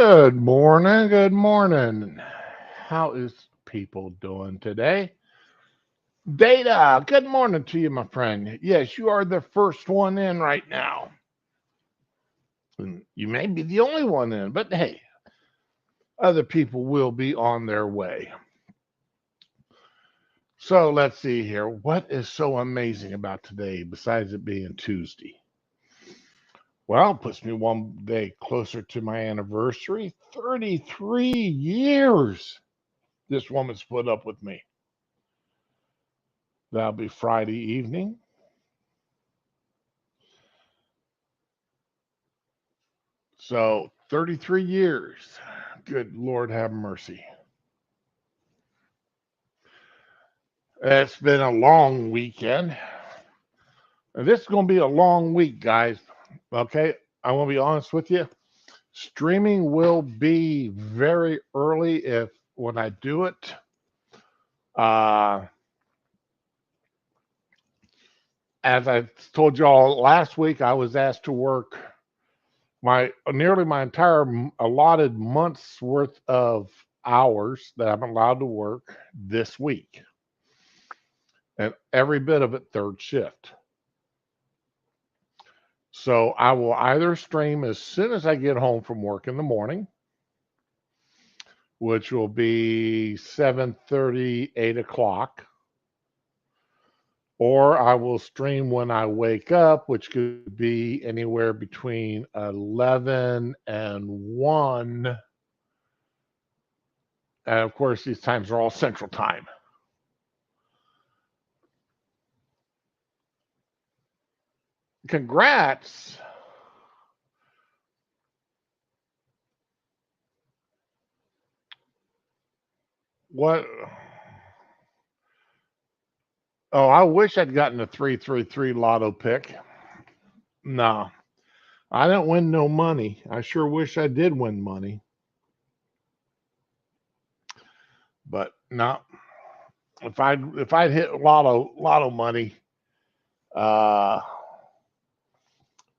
Good morning. Good morning. How is people doing today? Data, good morning to you, my friend. Yes, you are the first one in right now. And you may be the only one in, but hey, other people will be on their way. So let's see here. What is so amazing about today besides it being Tuesday? Well, it puts me one day closer to my anniversary. 33 years this woman's put up with me. That'll be Friday evening. So 33 years. Good Lord have mercy. It's been a long weekend. And this is going to be a long week, guys. Okay. I want to be honest with you. Streaming will be very early if when I do it. Uh, as I told y'all last week, I was asked to work nearly my entire allotted month's worth of hours that I'm allowed to work this week, and every bit of it third shift. So I will either stream as soon as I get home from work in the morning, which will be 7:30, 8 o'clock, or I will stream when I wake up, which could be anywhere between 11 and 1. And of course, these times are all Central Time. Congrats. What? Oh, I wish I'd gotten a 333 lotto pick. No, I didn't win no money. I sure wish I did win money, but no. If I'd hit lotto money, uh,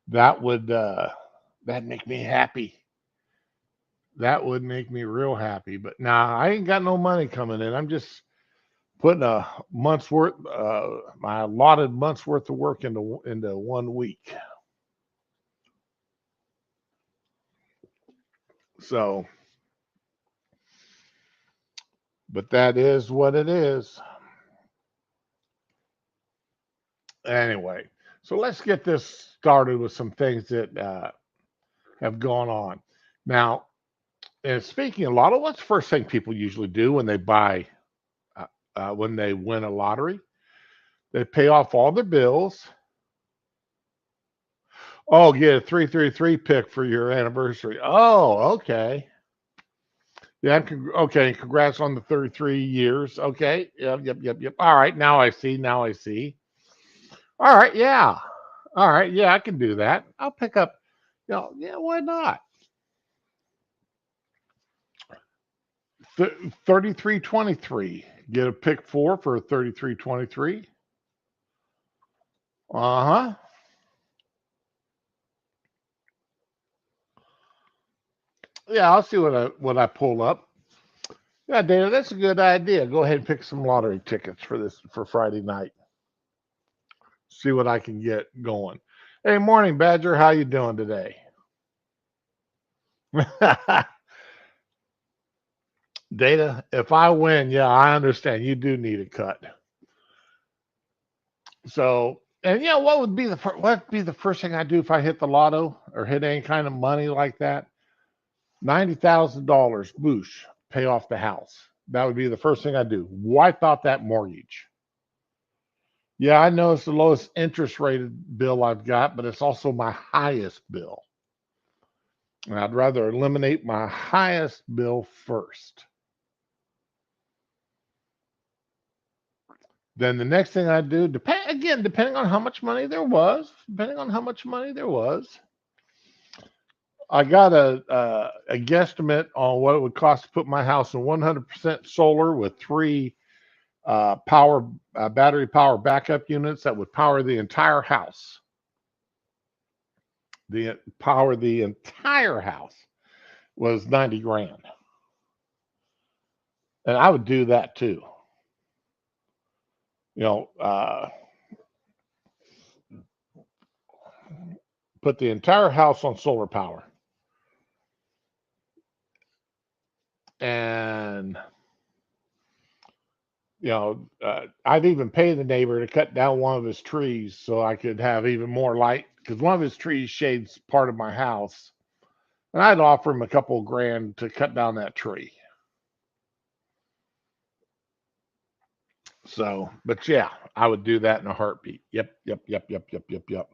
that would that'd make me happy. That would make me real happy. But nah, I ain't got no money coming in. I'm just putting a month's worth, my allotted month's worth of work into 1 week. So, but that is what it is. Anyway, so let's get this started with some things that have gone on. Now, and speaking of lotto, what's the first thing people usually do when they when they win a lottery? They pay off all their bills. Oh, get a 333 pick for your anniversary. Oh, okay. Yeah, okay. Congrats on the 33 years. Okay. Yep. All right. Now I see. Now I see. All right. Yeah. All right. Yeah, I can do that. I'll pick up. Yeah, why not? 3323. Get a pick four for a 3323. Uh huh. Yeah, I'll see what I pull up. Yeah, Dana, that's a good idea. Go ahead and pick some lottery tickets for Friday night. See what I can get going. Hey, morning, Badger. How you doing today? Data, if I win, yeah, I understand. You do need a cut. So, and yeah, what would be the first thing I do if I hit the lotto or hit any kind of money like that? $90,000, boosh, pay off the house. That would be the first thing I do. Wipe out that mortgage. Yeah, I know it's the lowest interest rated bill I've got, but it's also my highest bill. And I'd rather eliminate my highest bill first. Then the next thing I do, depending on how much money there was, I got a guesstimate on what it would cost to put my house in 100% solar with three power battery power backup units that would power the entire house. The entire house. was 90 grand. And I would do that too. You know, put the entire house on solar power. And, I'd even pay the neighbor to cut down one of his trees so I could have even more light because one of his trees shades part of my house. And I'd offer him a couple of grand to cut down that tree. So, but yeah, I would do that in a heartbeat. Yep, yep, yep, yep, yep, yep, yep.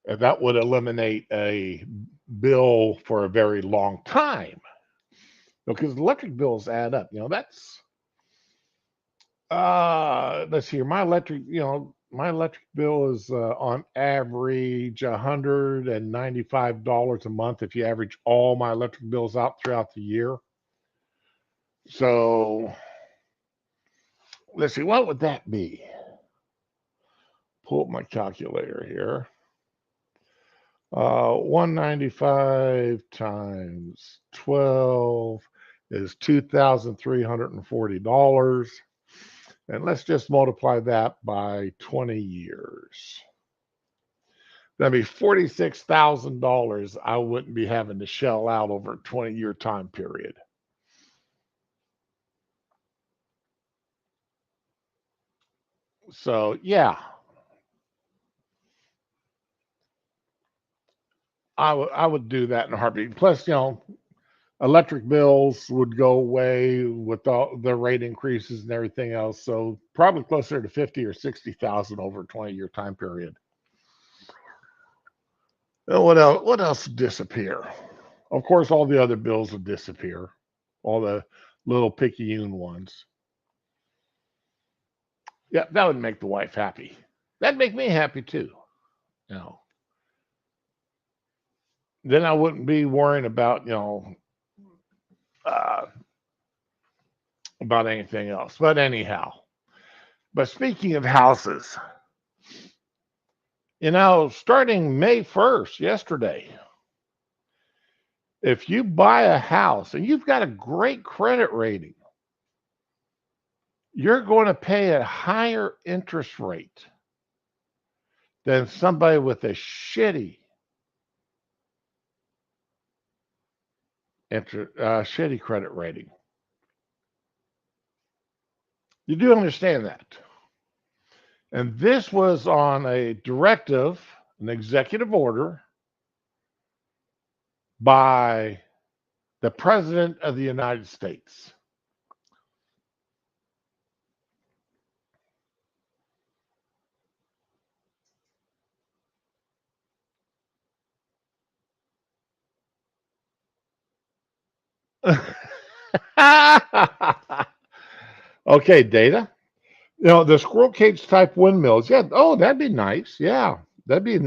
And that would eliminate a bill for a very long time because electric bills add up. That's let's see here. My electric bill is on average $195 a month if you average all my electric bills out throughout the year. So let's see, what would that be? Pull up my calculator here. 195 times 12 is $2,340. And let's just multiply that by 20 years. That'd be $46,000 I wouldn't be having to shell out over a 20-year time period. So, yeah, I would do that in a heartbeat. Plus, electric bills would go away with all the rate increases and everything else. So probably closer to 50 or 60,000 over a 20-year time period. And what else? What else would disappear? Of course, all the other bills would disappear. All the little picayune ones. Yeah, that would make the wife happy. That'd make me happy too. You know, then I wouldn't be worrying uh, about anything else. But anyhow, but speaking of houses, starting May 1st, yesterday, if you buy a house and you've got a great credit rating, you're going to pay a higher interest rate than somebody with a shitty credit rating. You do understand that. And this was on a directive, an executive order by the President of the United States. Okay, data. The squirrel cage type windmills. Yeah. Oh, that'd be nice. Yeah. That'd be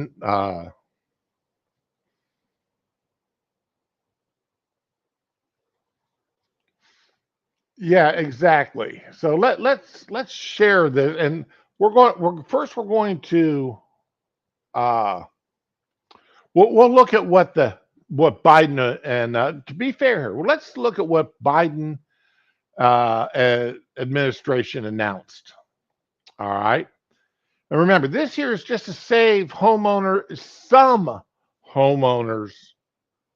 yeah, exactly. So let's share this, and we're going to uh we'll look at what Biden and to be fair here, well, let's look at what Biden administration announced. All right. And remember, this here is just to save some homeowners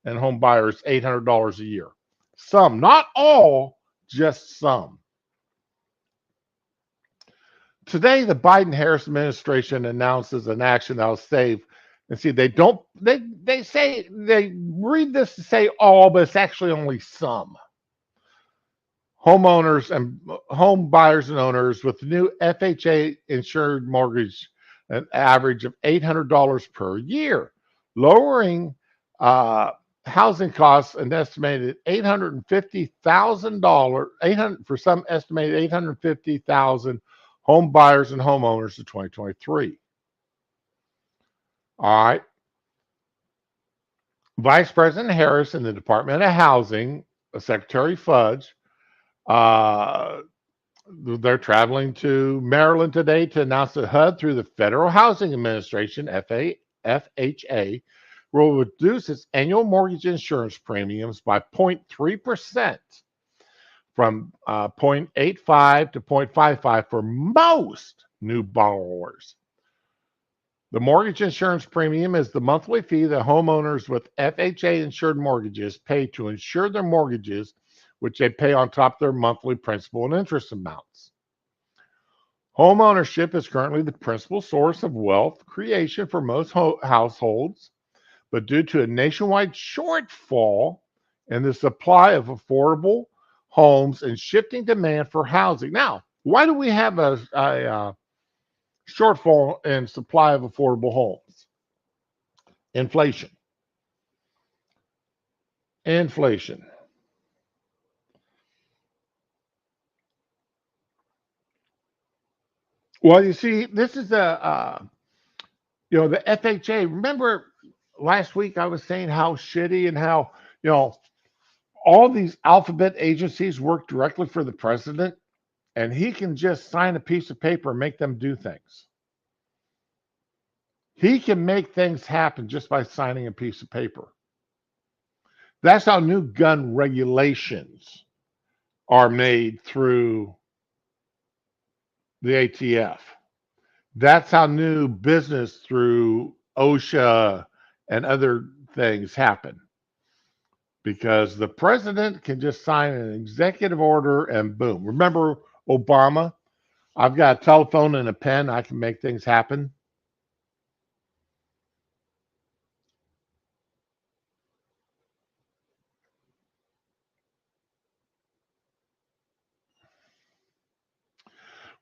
and home buyers $800 a year. Some, not all, just some. Today, the Biden-Harris administration announces an action that will save. And see, they say they read this to say all, but it's actually only some homeowners and home buyers and owners with the new FHA insured mortgage, an average of $800 per year, lowering housing costs an estimated $850,000, 800 for some estimated 850,000 home buyers and homeowners in 2023. All right. Vice President Harris in the Department of Housing, Secretary Fudge, they're traveling to Maryland today to announce that HUD, through the Federal Housing Administration, FHA, will reduce its annual mortgage insurance premiums by 0.3% from 0.85 to 0.55 for most new borrowers. The mortgage insurance premium is the monthly fee that homeowners with FHA insured mortgages pay to insure their mortgages, which they pay on top of their monthly principal and interest amounts. Home ownership is currently the principal source of wealth creation for most households, but due to a nationwide shortfall in the supply of affordable homes and shifting demand for housing. Now, why do we have a shortfall in supply of affordable homes? Inflation. Inflation. Well, you see, this is the FHA. Remember last week I was saying how shitty and how, you know, all these alphabet agencies work directly for the president, and he can just sign a piece of paper and make them do things. He can make things happen just by signing a piece of paper. That's how new gun regulations are made through the ATF. That's how new business through OSHA and other things happen, because the president can just sign an executive order and boom. Remember Obama? I've got a telephone and a pen. I can make things happen.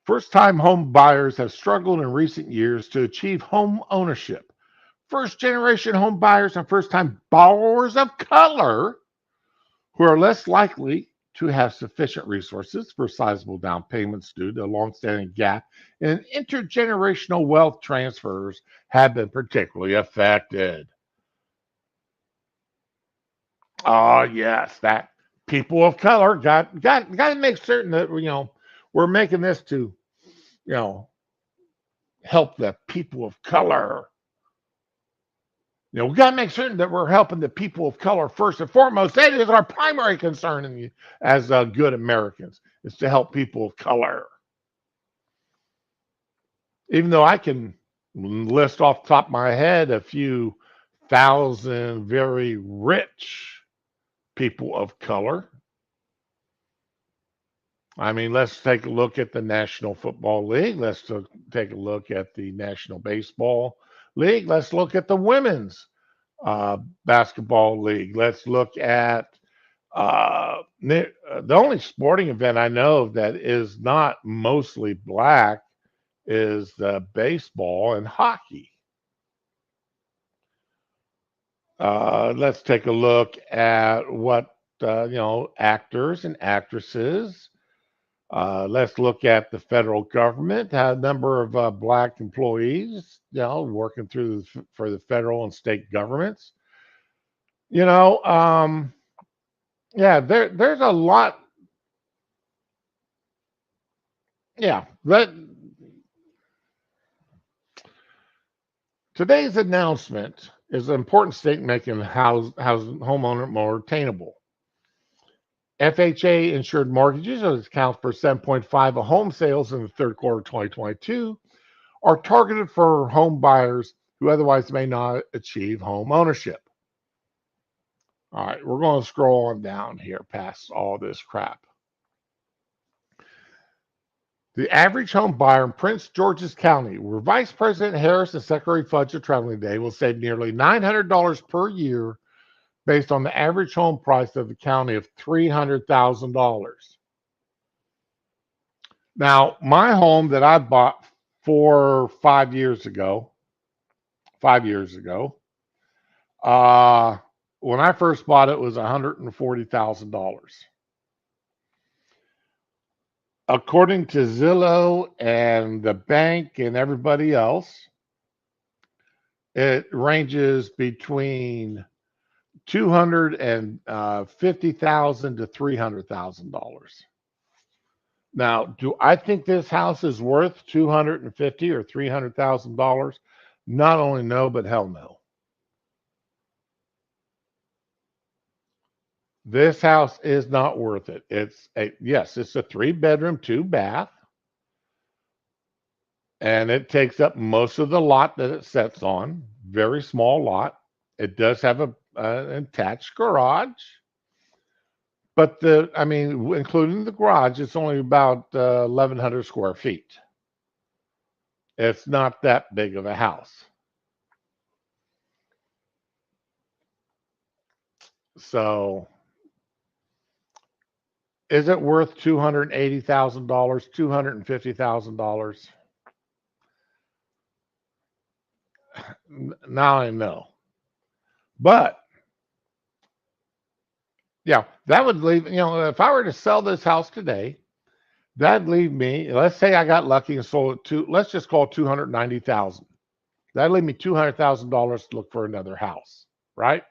First time home buyers have struggled in recent years to achieve home ownership. First generation home buyers and first time borrowers of color who are less likely to have sufficient resources for sizable down payments due to a longstanding gap in intergenerational wealth transfers have been particularly affected. Oh yes, that people of color got to make certain that we're making this to you know help the people of color. We got to make certain that we're helping the people of color first and foremost. That is our primary concern as good Americans, is to help people of color. Even though I can list off the top of my head a few thousand very rich people of color. I mean, let's take a look at the National Football League. Let's take a look at the National Baseball League. Let's look at the Women's Basketball League. Let's look at the only sporting event I know that is not mostly black is the baseball and hockey. Let's take a look at what actors and actresses. Let's look at the federal government. A number of black employees, working for the federal and state governments. You know, yeah, there's a lot. Yeah, but today's announcement is an important step making homeowner more attainable. FHA insured mortgages, which account for 7.5 of home sales in the third quarter of 2022, are targeted for home buyers who otherwise may not achieve home ownership. All right, we're going to scroll on down here past all this crap. The average home buyer in Prince George's County, where Vice President Harris and Secretary Fudge are traveling today, will save nearly $900 per year based on the average home price of the county of $300,000. Now, my home that I bought 5 years ago, when I first bought it was $140,000. According to Zillow and the bank and everybody else, it ranges between $250,000 to $300,000. Now, do I think this house is worth $250,000 or $300,000? Not only no, but hell no. This house is not worth it. It's a 3 bedroom, 2 bath, and it takes up most of the lot that it sets on. Very small lot. It does have an attached garage, but including the garage, it's only about 1,100 square feet. It's not that big of a house. So, is it worth $280,000, $250,000? Now I know. But yeah, that would leave, if I were to sell this house today, that'd leave me, let's say I got lucky and sold it to, let's just call it 290,000. That'd leave me $200,000 to look for another house, right?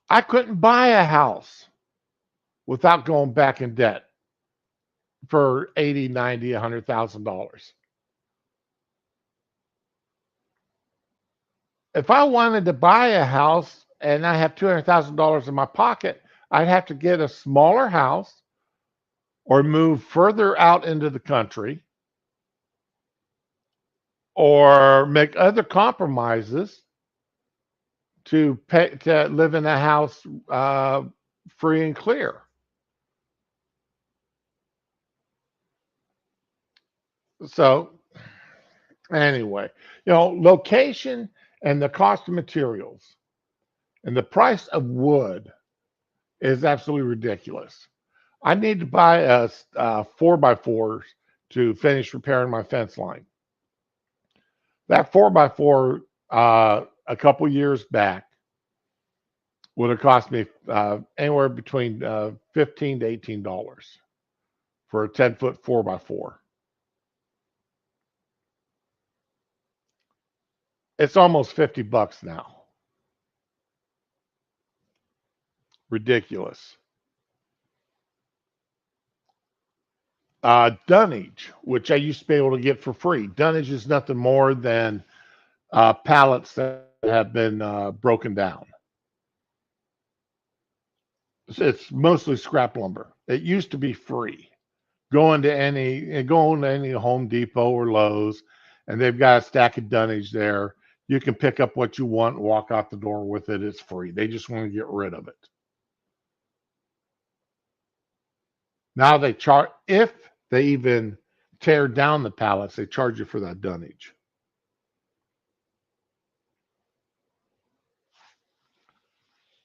I couldn't buy a house without going back in debt for 80, 90, $100,000. If I wanted to buy a house and I have $200,000 in my pocket, I'd have to get a smaller house or move further out into the country or make other compromises to live in a house free and clear. So anyway, location and the cost of materials and the price of wood is absolutely ridiculous. I need to buy a 4x4 to finish repairing my fence line. That 4x4 a couple years back would have cost me anywhere between $15 to $18 for a 10-foot 4x4. It's almost $50 now. Ridiculous. Dunnage, which I used to be able to get for free. Dunnage is nothing more than pallets that have been broken down. It's mostly scrap lumber. It used to be free. Go into any Home Depot or Lowe's, and they've got a stack of dunnage there. You can pick up what you want and walk out the door with it. It's free. They just want to get rid of it. Now they charge, if they even tear down the pallets, they charge you for that dunnage.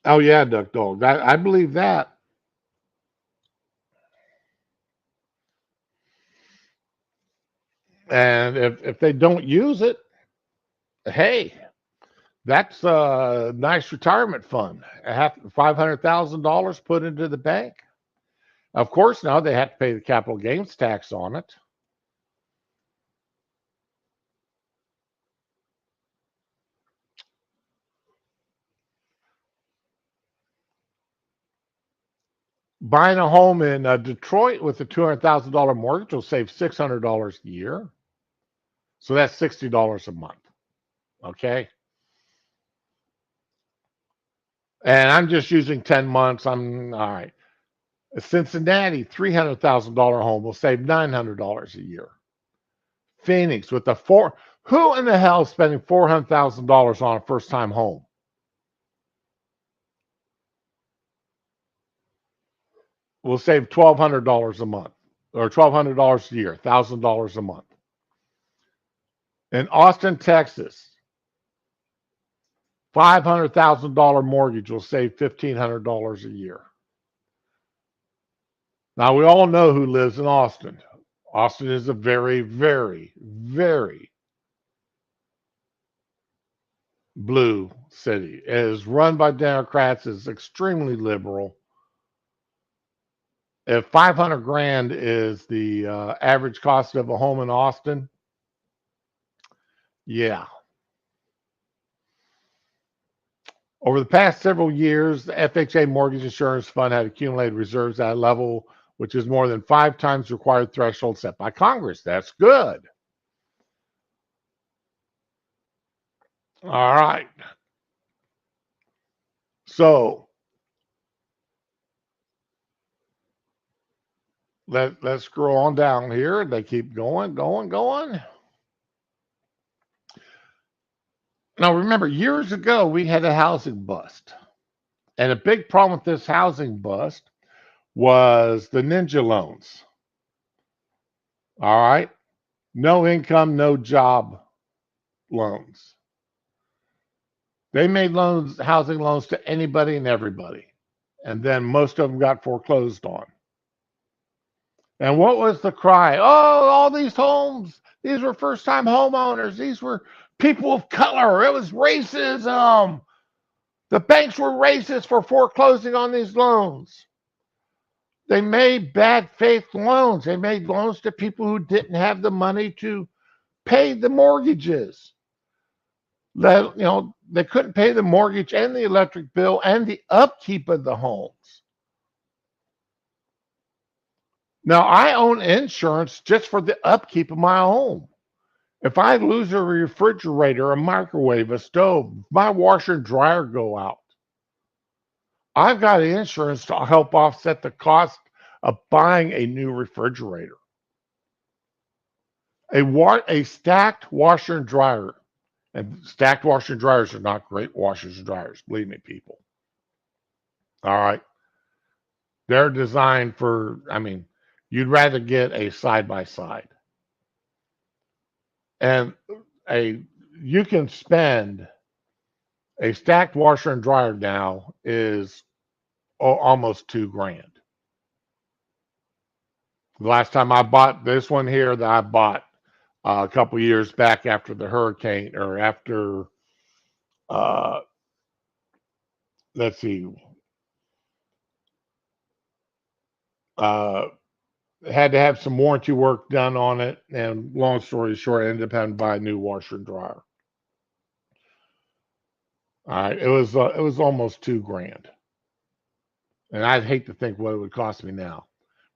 Oh yeah, Duck Dog. I believe that. And if they don't use it, hey, that's a nice retirement fund. $500,000 put into the bank. Of course, now they have to pay the capital gains tax on it. Buying a home in Detroit with a $200,000 mortgage will save $600 a year. So that's $60 a month. Okay. And I'm just using 10 months. I'm all right. A Cincinnati $300,000 home will save $900 a year. Phoenix with a four. Who in the hell is spending $400,000 on a first time home? Will save $1,200 a month or $1,200 a year, $1,000 a month. In Austin, Texas, $500,000 mortgage will save $1,500 a year. Now, we all know who lives in Austin. Austin is a very, very, very blue city. It is run by Democrats, it's extremely liberal. If 500 grand is the average cost of a home in Austin, yeah. Over the past several years, the FHA Mortgage Insurance Fund had accumulated reserves at a level which is more than 5 times the required threshold set by Congress. That's good. All right. So let's scroll on down here. They keep going, going, going. Now remember, years ago we had a housing bust. And a big problem with this housing bust was the ninja loans. All right. No income, no job loans. They made loans, housing loans to anybody and everybody. And then most of them got foreclosed on. And what was the cry? Oh, all these homes, these were first time homeowners. These were people of color. It was racism. The banks were racist for foreclosing on these loans. They made bad faith loans. They made loans to people who didn't have the money to pay the mortgages. They couldn't pay the mortgage and the electric bill and the upkeep of the homes. Now, I own insurance just for the upkeep of my home. If I lose a refrigerator, a microwave, a stove, my washer and dryer go out, I've got insurance to help offset the cost of buying a new refrigerator. A stacked washer and dryer, and stacked washer and dryers are not great washers and dryers, believe me, people. All right. They're designed for, you'd rather get a side by side. And a you can spend a stacked washer and dryer now is almost $2,000. The last time I bought this one here that I bought a couple years back after the hurricane or after uh let's see uh had to have some warranty work done on it, and long story short, I ended up having to buy a new washer and dryer. All right, it was almost $2,000, and I'd hate to think what it would cost me now.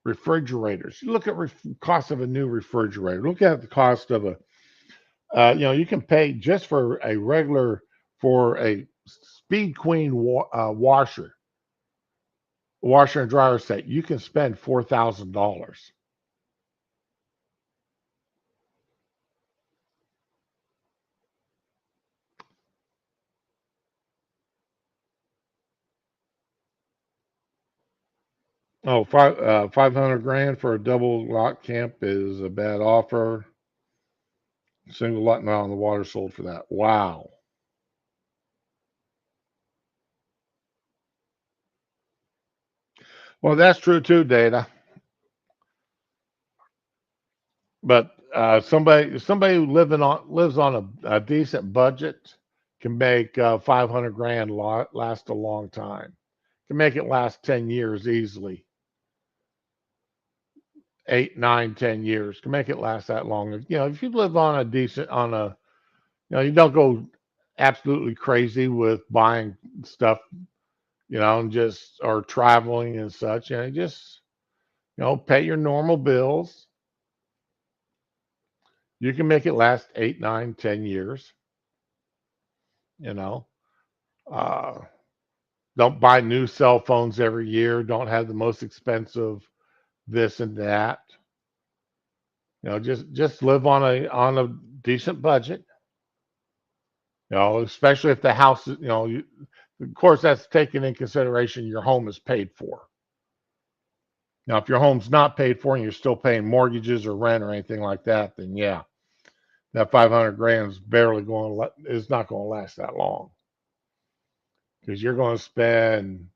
Refrigerators. You look at cost of a new refrigerator. Look at the cost of a you can pay just for a regular for a Speed Queen washer and dryer set. You can spend $4,000. Oh, 500 grand for a double lot camp is a bad offer. Single lot now on the water sold for that. Wow. Well, that's true too, Data. But somebody who lives on a decent budget can make 500 grand last a long time. Can make it last 10 years easily. 8, 9, 10 years can make it last that long. If you live on a decent on a you don't go absolutely crazy with buying stuff, and just or traveling and such. Just pay your normal bills. You can make it last 8, 9, 10 years. You know, uh, don't buy new cell phones every year. Don't have the most expensive this and that. Just live on a decent budget. Especially if the house is, of course, that's taken in consideration. Your home is paid for. Now, if your home's not paid for and you're still paying mortgages or rent or anything like that, then yeah, that 500 grand is not going to last that long, because you're going to spend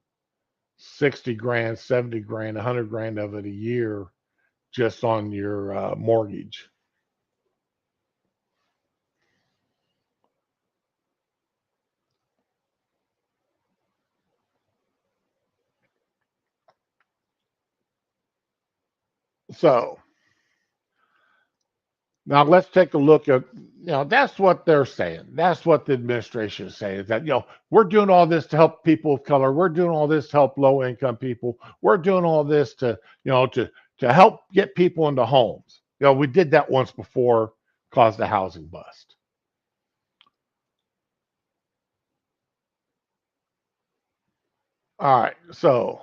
60 grand, 70 grand, 100 grand of it a year just on your mortgage. So now let's take a look at, that's what they're saying. That's what the administration is saying, is that, we're doing all this to help people of color. We're doing all this to help low income people. We're doing all this to, to help get people into homes. We did that once before, caused a housing bust. All right. So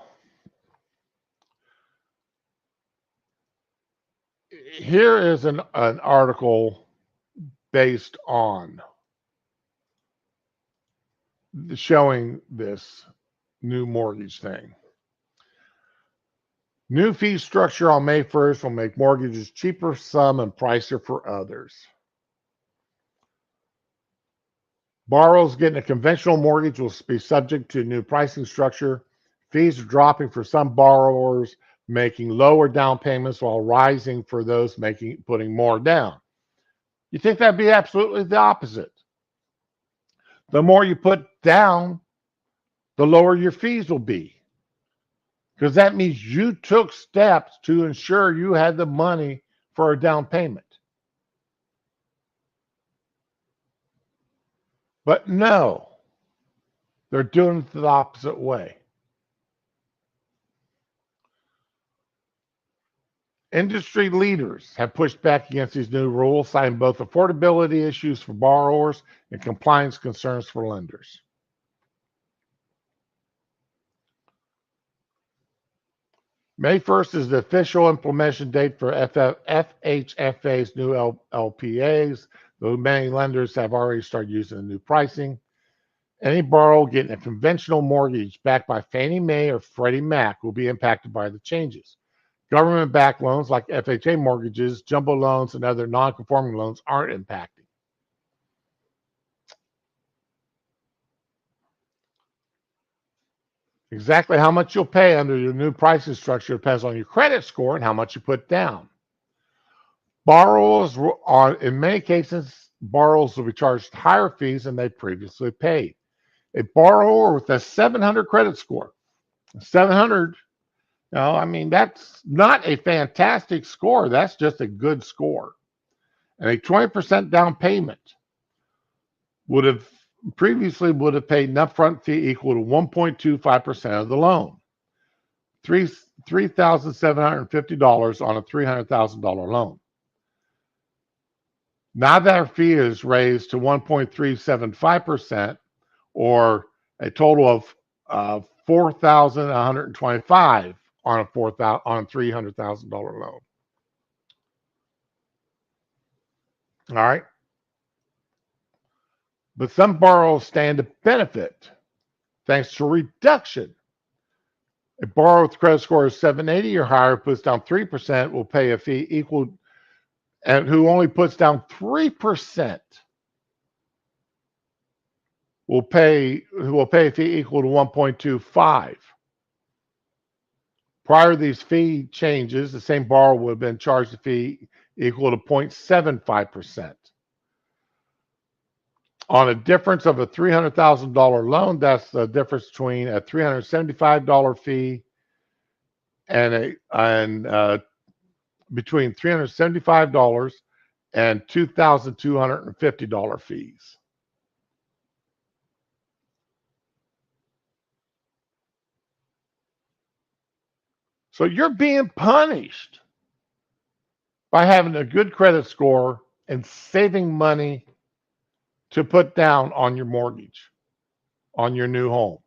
here is an article based on showing this new mortgage thing. New fee structure on May 1st will make mortgages cheaper for some and pricier for others. Borrowers getting a conventional mortgage will be subject to new pricing structure. Fees are dropping for some borrowers making lower down payments while rising for those putting more down. You think that'd be absolutely the opposite. The more you put down, the lower your fees will be. Because that means you took steps to ensure you had the money for a down payment. But no, they're doing it the opposite way. Industry leaders have pushed back against these new rules, citing both affordability issues for borrowers and compliance concerns for lenders. May 1st is the official implementation date for FHFA's new LPAs, though many lenders have already started using the new pricing. Any borrower getting a conventional mortgage backed by Fannie Mae or Freddie Mac will be impacted by the changes. Government-backed loans like FHA mortgages, jumbo loans, and other non-conforming loans aren't impacted. Exactly how much you'll pay under your new pricing structure depends on your credit score and how much you put down. In many cases, borrowers will be charged higher fees than they previously paid. A borrower with a 700 credit score, 700, that's not a fantastic score. That's just a good score. And a 20% down payment would have paid an upfront fee equal to 1.25% of the loan, $3,750 on a $300,000 loan. Now that fee is raised to 1.375%, or a total of $4,125 on a $300,000 loan. All right. But some borrowers stand to benefit thanks to reduction. A borrower with credit score of 780 or higher puts down 3% will pay a fee equal, and who only puts down 3% will pay a fee equal to 1.25. Prior to these fee changes, the same borrower would have been charged a fee equal to 0.75%. On a difference of a $300,000 loan, that's the difference between a $375 fee and between $375 and $2,250 fees. So you're being punished by having a good credit score and saving money to put down on your mortgage, on your new home.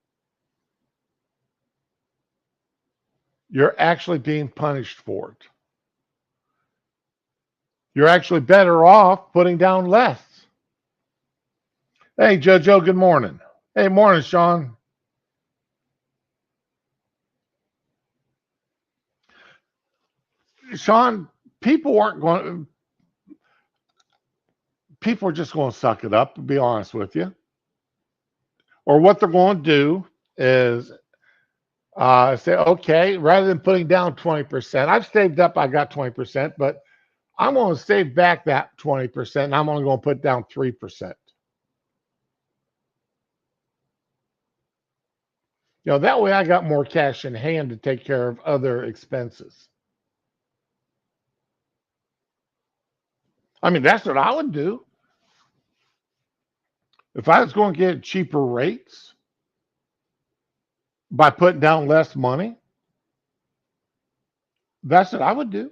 You're actually being punished for it. You're actually better off putting down less. Hey, JoJo, good morning. Hey, morning, Sean. Sean, people are just going to suck it up, to be honest with you. Or what they're going to do is say, okay, rather than putting down 20%, I've saved up, I got 20%, but I'm going to save back that 20%, and I'm only going to put down 3%. That way I got more cash in hand to take care of other expenses. I mean, that's what I would do. If I was going to get cheaper rates by putting down less money, that's what I would do.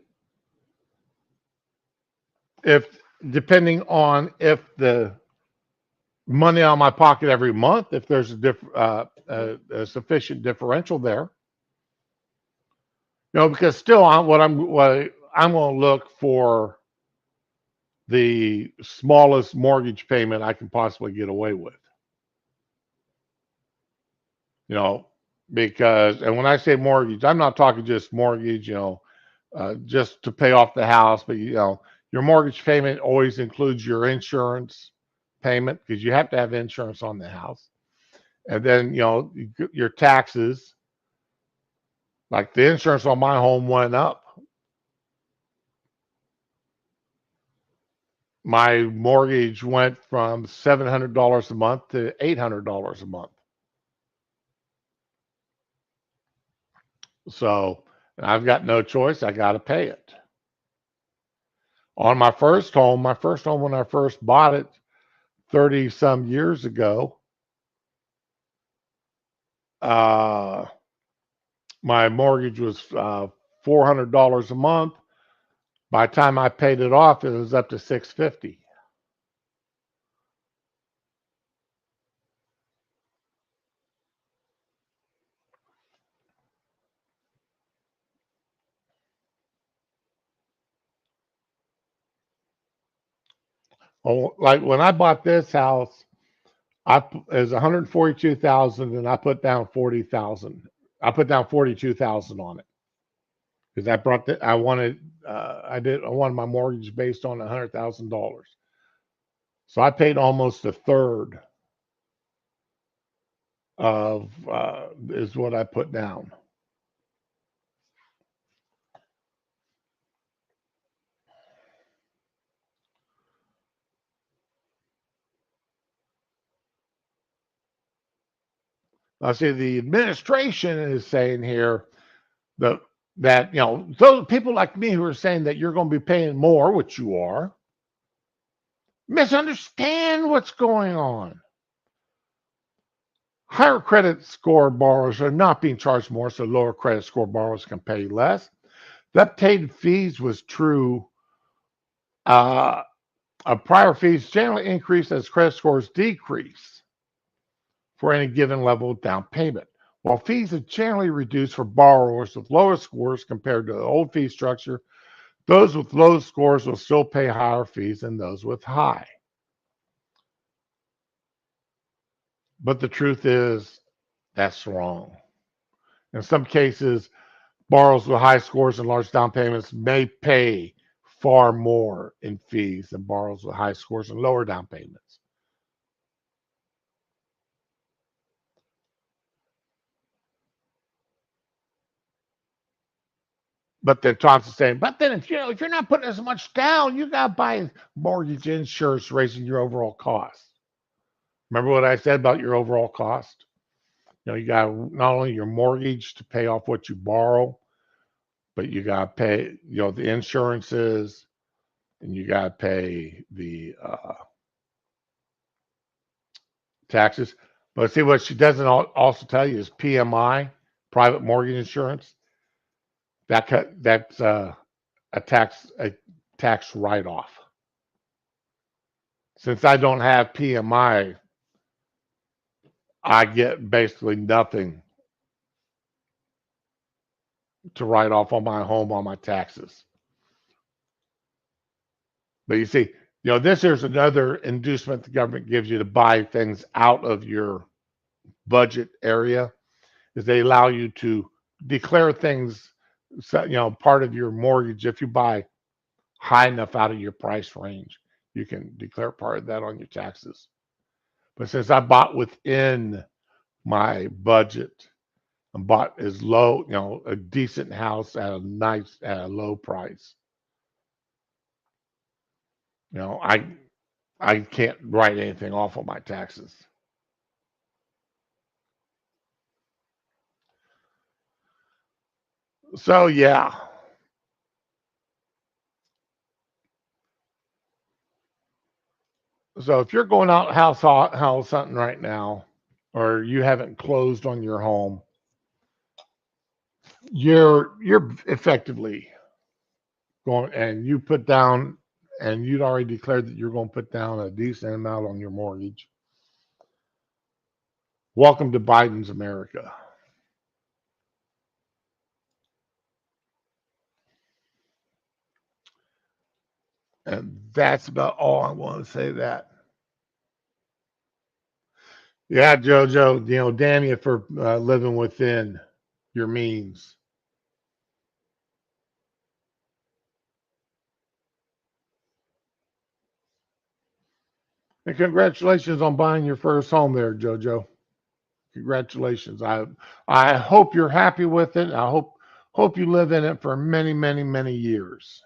Depending on if the money out of my pocket every month, if there's a sufficient differential there. Because still, what I'm going to look for the smallest mortgage payment I can possibly get away with. You know, because, and when I say mortgage, I'm not talking just mortgage, just to pay off the house, but your mortgage payment always includes your insurance payment because you have to have insurance on the house. And then, your taxes, like the insurance on my home went up. My mortgage went from $700 a month to $800 a month. So I've got no choice. I got to pay it. On my first home when I first bought it 30 some years ago, uh, my mortgage was $400 a month. By the time I paid it off, it was up to $650. Oh, like when I bought this house, it was 142,000, and I put down 40,000. I put down 42,000 on it because I wanted my mortgage based on $100,000. So I paid almost a third of is what I put down. I see the administration is saying here that those people like me who are saying that you're going to be paying more, which you are, misunderstand what's going on. Higher credit score borrowers are not being charged more, so lower credit score borrowers can pay less. The updated fees was true. Uh, Prior fees generally increase as credit scores decrease for any given level of down payment, while fees are generally reduced for borrowers with lower scores compared to the old fee structure. Those with low scores will still pay higher fees than those with high. But the truth is, that's wrong. In some cases, borrowers with high scores and large down payments may pay far more in fees than borrowers with high scores and lower down payments. But they're constantly saying, but then if you're not putting as much down, you got to buy mortgage insurance, raising your overall cost. Remember what I said about your overall cost? You got not only your mortgage to pay off what you borrow, but you got to pay, the insurances, and you got to pay the taxes. But see, what she doesn't also tell you is PMI, private mortgage insurance. That's a tax write off. Since I don't have PMI, I get basically nothing to write off on my home on my taxes. But you see, this is another inducement the government gives you to buy things out of your budget area, is they allow you to declare things, part of your mortgage. If you buy high enough out of your price range, you can declare part of that on your taxes. But since I bought within my budget and bought as low, a decent house at a low price, I can't write anything off on my taxes. So yeah. So if you're going out house hunting right now, or you haven't closed on your home, you're effectively going, and you put down, and you'd already declared that you're going to put down a decent amount on your mortgage. Welcome to Biden's America. And that's about all I want to say that. Yeah, JoJo, damn you for living within your means. And congratulations on buying your first home there, JoJo. Congratulations. I hope you're happy with it. I hope you live in it for many, many, many years.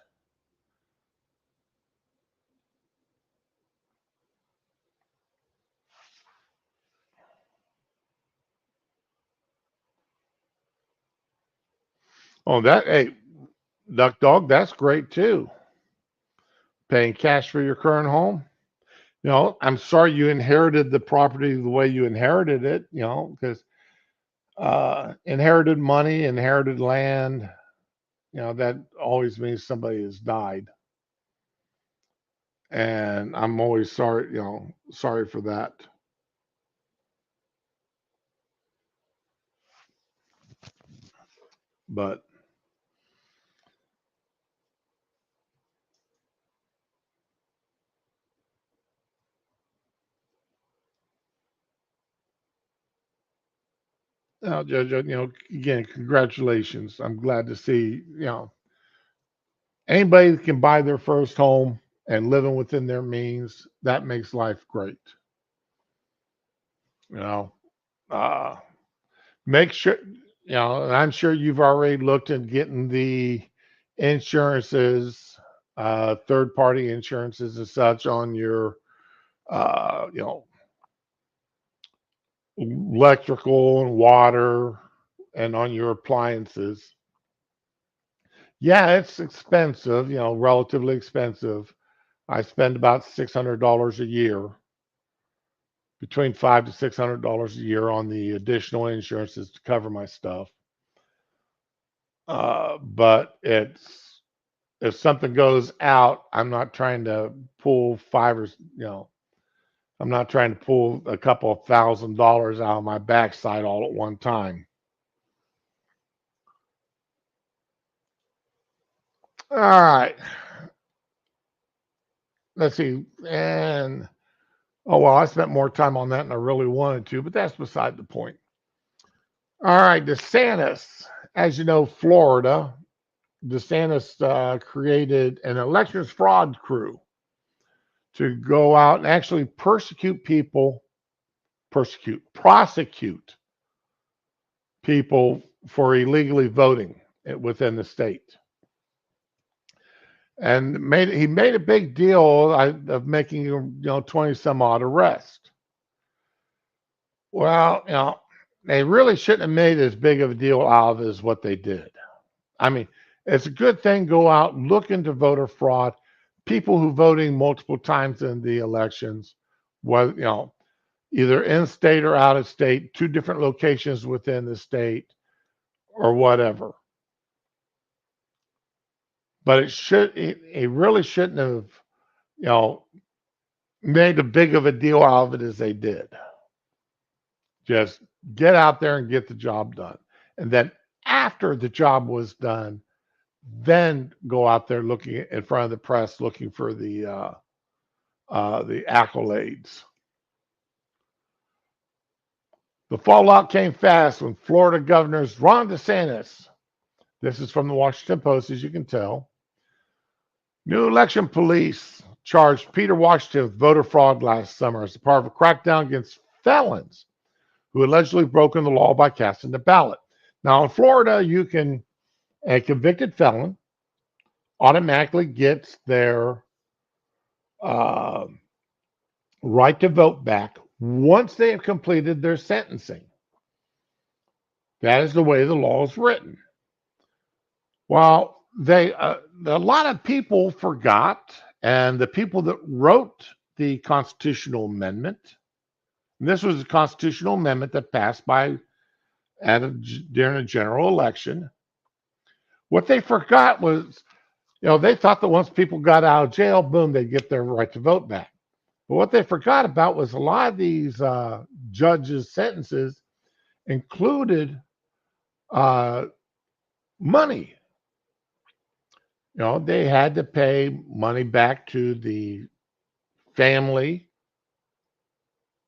Oh, that hey, Duck Dog, that's great too. Paying cash for your current home. I'm sorry you inherited the property the way you inherited it, because inherited money, inherited land, that always means somebody has died. And I'm always sorry, sorry for that. But Jojo, again, congratulations. I'm glad to see, anybody that can buy their first home and living within their means, that makes life great. You know, uh, make sure, and I'm sure you've already looked at getting the insurances, third party insurances and such on your, uh, you know, electrical and water and on your appliances. Yeah, it's expensive, relatively expensive. I spend about $600 a year, between $500 to $600 a year on the additional insurances to cover my stuff. But if something goes out, I'm not trying to pull I'm not trying to pull a couple of $1,000s out of my backside all at one time. All right, let's see. And oh well, I spent more time on that than I really wanted to, but that's beside the point. All right, DeSantis, as you know, Florida, DeSantis created an elections fraud crew to go out and actually prosecute people for illegally voting within the state. And he made a big deal of making 20 some odd arrests. Well, they really shouldn't have made as big of a deal out of it as what they did. I mean, it's a good thing. Go out, look into voter fraud, people who voting multiple times in the elections, whether either in state or out of state, two different locations within the state, or whatever. But it really shouldn't have, you know, made as big of a deal out of it as they did. Just get out there and get the job done, and then after the job was done, then go out there looking in front of the press, looking for the accolades. The fallout came fast when Florida Governor Ron DeSantis, this is from the Washington Post, as you can tell, new election police charged Peter Washington with voter fraud last summer as a part of a crackdown against felons who allegedly broken the law by casting the ballot. Now, in Florida, a convicted felon automatically gets their uh, right to vote back once they have completed their sentencing. That is the way the law is written. Well, a lot of people forgot, and the people that wrote the constitutional amendment, and this was a constitutional amendment that passed during a general election. What they forgot was, they thought that once people got out of jail, boom, they'd get their right to vote back. But what they forgot about was a lot of these judges' sentences included uh, money. They had to pay money back to the family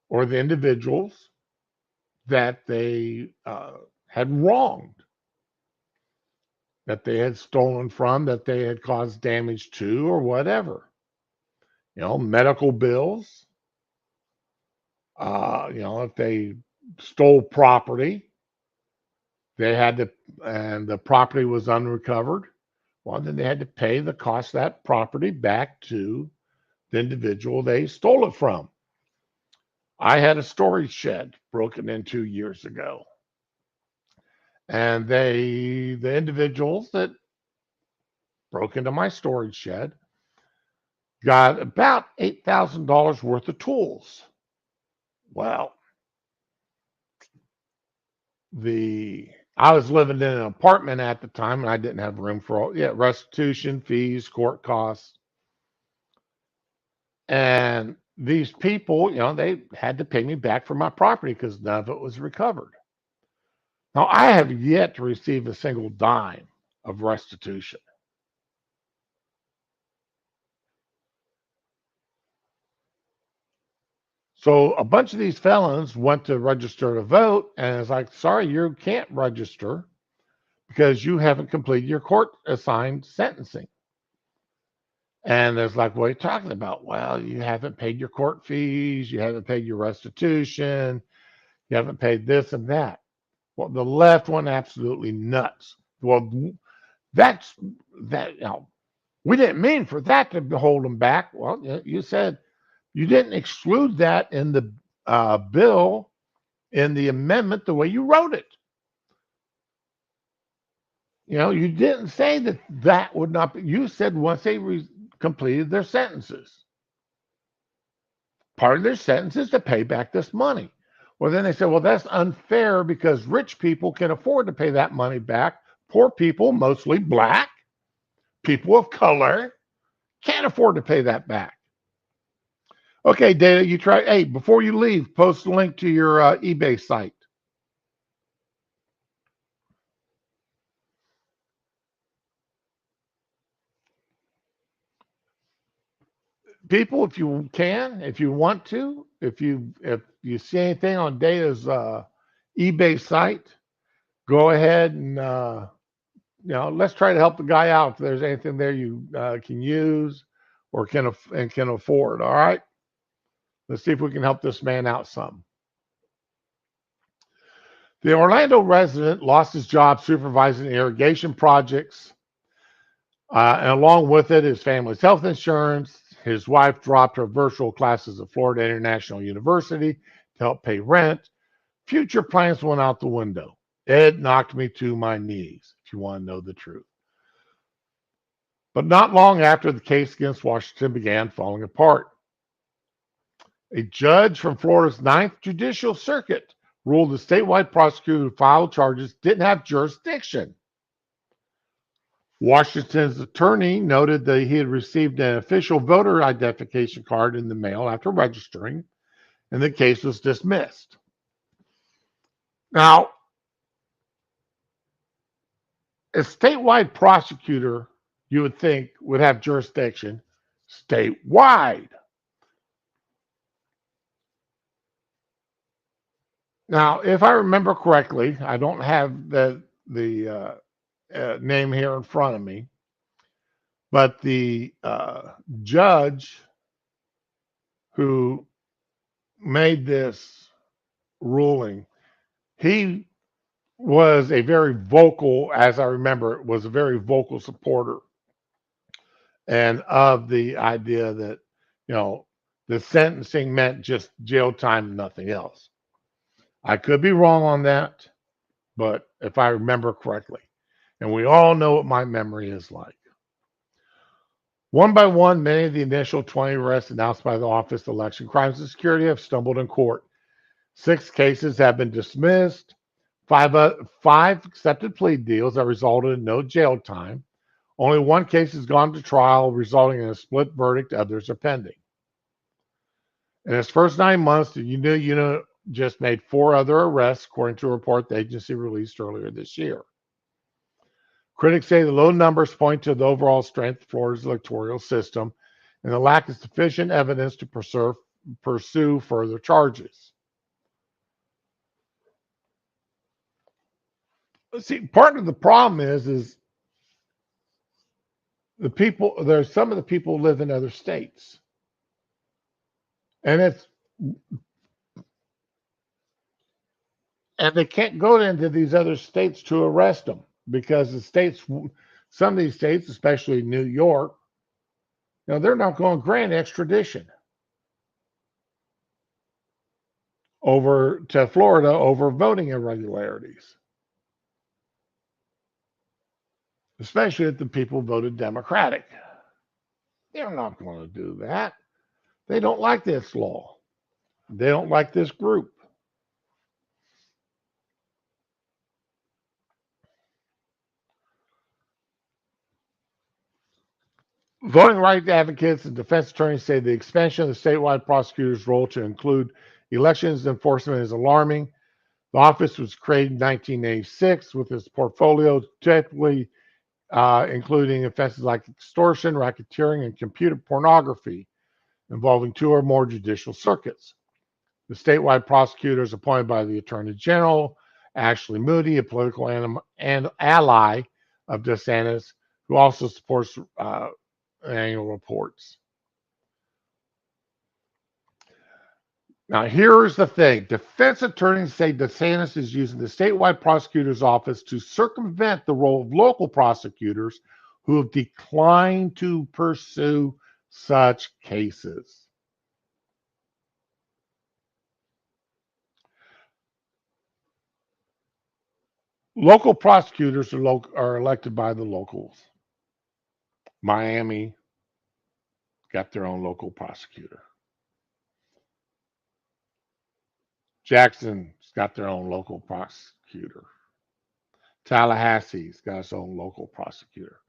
or the individuals that they had wronged, that they had stolen from, that they had caused damage to, or whatever. Medical bills. If they stole property, they had to, and the property was unrecovered. Well, then they had to pay the cost of that property back to the individual they stole it from. I had a storage shed broken into years ago, and the individuals that broke into my storage shed got about $8,000 worth of tools. Well, the I was living in an apartment at the time, and I didn't have room for all, restitution, fees, court costs, and these people, they had to pay me back for my property because none of it was recovered. Now, I have yet to receive a single dime of restitution. So a bunch of these felons went to register to vote, and it's like, sorry, you can't register because you haven't completed your court assigned sentencing. And it's like, what are you talking about? Well, you haven't paid your court fees, you haven't paid your restitution, you haven't paid this and that. Well, the left went absolutely nuts. Well, that's that. We didn't mean for that to hold them back. Well, you said you didn't exclude that in the bill, in the amendment, the way you wrote it. You didn't say that that would not be. You said once they completed their sentences, part of their sentence is to pay back this money. Well, then they said, well, that's unfair because rich people can afford to pay that money back. Poor people, mostly black, people of color, can't afford to pay that back. Okay, Data, you try. Hey, before you leave, post a link to your eBay site. People, if you can, if you want to, if you see anything on Data's eBay site, go ahead and let's try to help the guy out. If there's anything there you can use or can afford, all right. Let's see if we can help this man out some. The Orlando resident lost his job supervising irrigation projects, and along with it, his family's health insurance. His wife dropped her virtual classes at Florida International University to help pay rent. Future plans went out the window. It knocked me to my knees, if you want to know the truth. But not long after, the case against Washington began falling apart. A judge from Florida's Ninth Judicial Circuit ruled the statewide prosecutor who filed charges didn't have jurisdiction. Washington's attorney noted that he had received an official voter identification card in the mail after registering, and the case was dismissed. Now, a statewide prosecutor, you would think, would have jurisdiction statewide. Now, if I remember correctly, I don't have the name here in front of me, but the judge who made this ruling, he was a very vocal, as I remember, was a very vocal supporter and of the idea that the sentencing meant just jail time and nothing else. I could be wrong on that, but if I remember correctly, and we all know what my memory is like. One by one, many of the initial 20 arrests announced by the Office of Election Crimes and Security have stumbled in court. 6 cases have been dismissed. Five accepted plea deals that resulted in no jail time. Only 1 case has gone to trial, resulting in a split verdict. Others are pending. In its first 9 months, the unit just made 4 other arrests, according to a report the agency released earlier this year. Critics say the low numbers point to the overall strength of Florida's electoral system and the lack of sufficient evidence to pursue further charges. See, part of the problem is the people. There's some of the people live in other states, and they can't go into these other states to arrest them because some of these states, especially New York, they're not going to grant extradition over to Florida over voting irregularities, especially if the people voted Democratic. They're not going to do that. They don't like this law. They don't like this group. Voting rights advocates and defense attorneys say the expansion of the statewide prosecutor's role to include elections enforcement is alarming. The office was created in 1986 with its portfolio typically including offenses like extortion, racketeering, and computer pornography involving two or more judicial circuits. The statewide prosecutor is appointed by the Attorney General, Ashley Moody, a political and ally of DeSantis, who also supports annual reports. Now, here's the thing. Defense attorneys say DeSantis is using the statewide prosecutor's office to circumvent the role of local prosecutors who have declined to pursue such cases. Local prosecutors are elected by the locals. Miami got their own local prosecutor. Jackson's got their own local prosecutor. Tallahassee's got its own local prosecutor.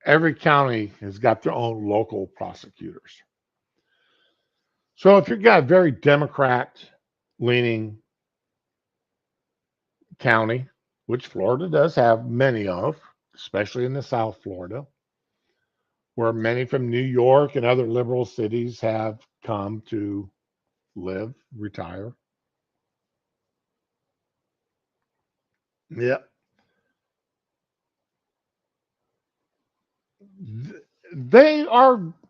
Every county has got their own local prosecutors. So if you've got a very Democrat leaning county, which Florida does have many of, especially in the South Florida, where many from New York and other liberal cities have come to live, retire. Yep. They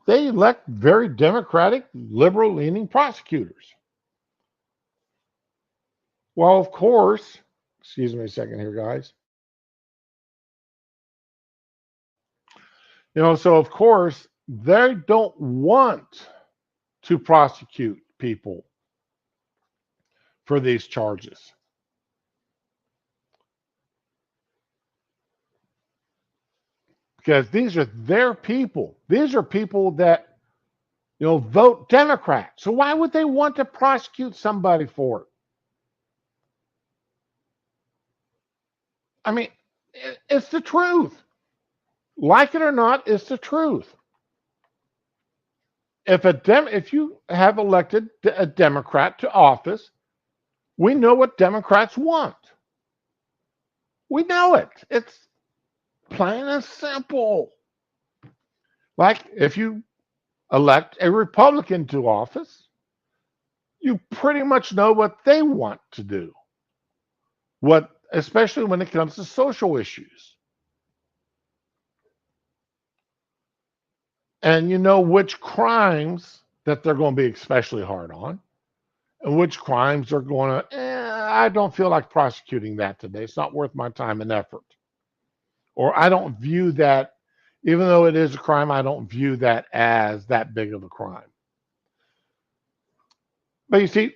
elect very Democratic, liberal leaning prosecutors. Well, of course, excuse me a second here, guys. So of course, they don't want to prosecute people for these charges. Because these are their people. These are people that, vote Democrat. So why would they want to prosecute somebody for it? I mean, it's the truth. Like it or not, it's the truth. If you have elected a Democrat to office, we know what Democrats want. We know it. It's plain and simple. Like if you elect a Republican to office, you pretty much know what they want to do. Especially when it comes to social issues. And you know which crimes that they're going to be especially hard on, and which crimes are going to, I don't feel like prosecuting that today. It's not worth my time and effort. Or I don't view that, even though it is a crime, I don't view that as that big of a crime. But you see,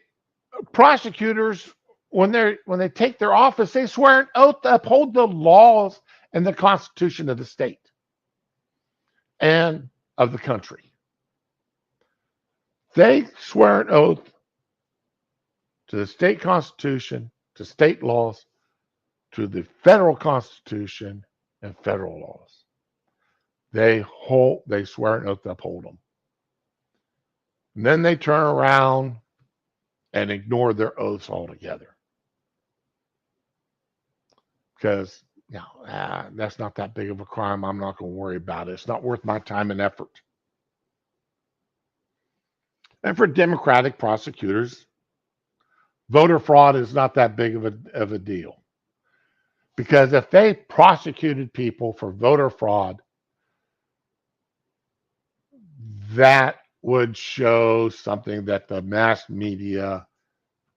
prosecutors, when they take their office, they swear an oath to uphold the laws and the Constitution of the state and of the country. They swear an oath to the state constitution, to state laws, to the federal constitution and federal laws. They swear an oath to uphold them. And then they turn around and ignore their oaths altogether. Because No, that's not that big of a crime. I'm not going to worry about it. It's not worth my time and effort. And for Democratic prosecutors, voter fraud is not that big of a deal. Because if they prosecuted people for voter fraud, that would show something that the mass media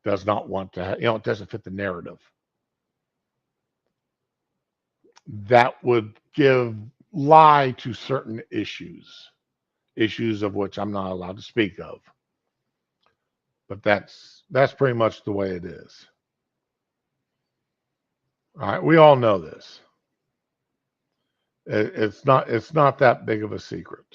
does not want to have. It doesn't fit the narrative. That would give lie to certain issues of which I'm not allowed to speak of. But that's pretty much the way it is. All right, we all know this. It's not that big of a secret.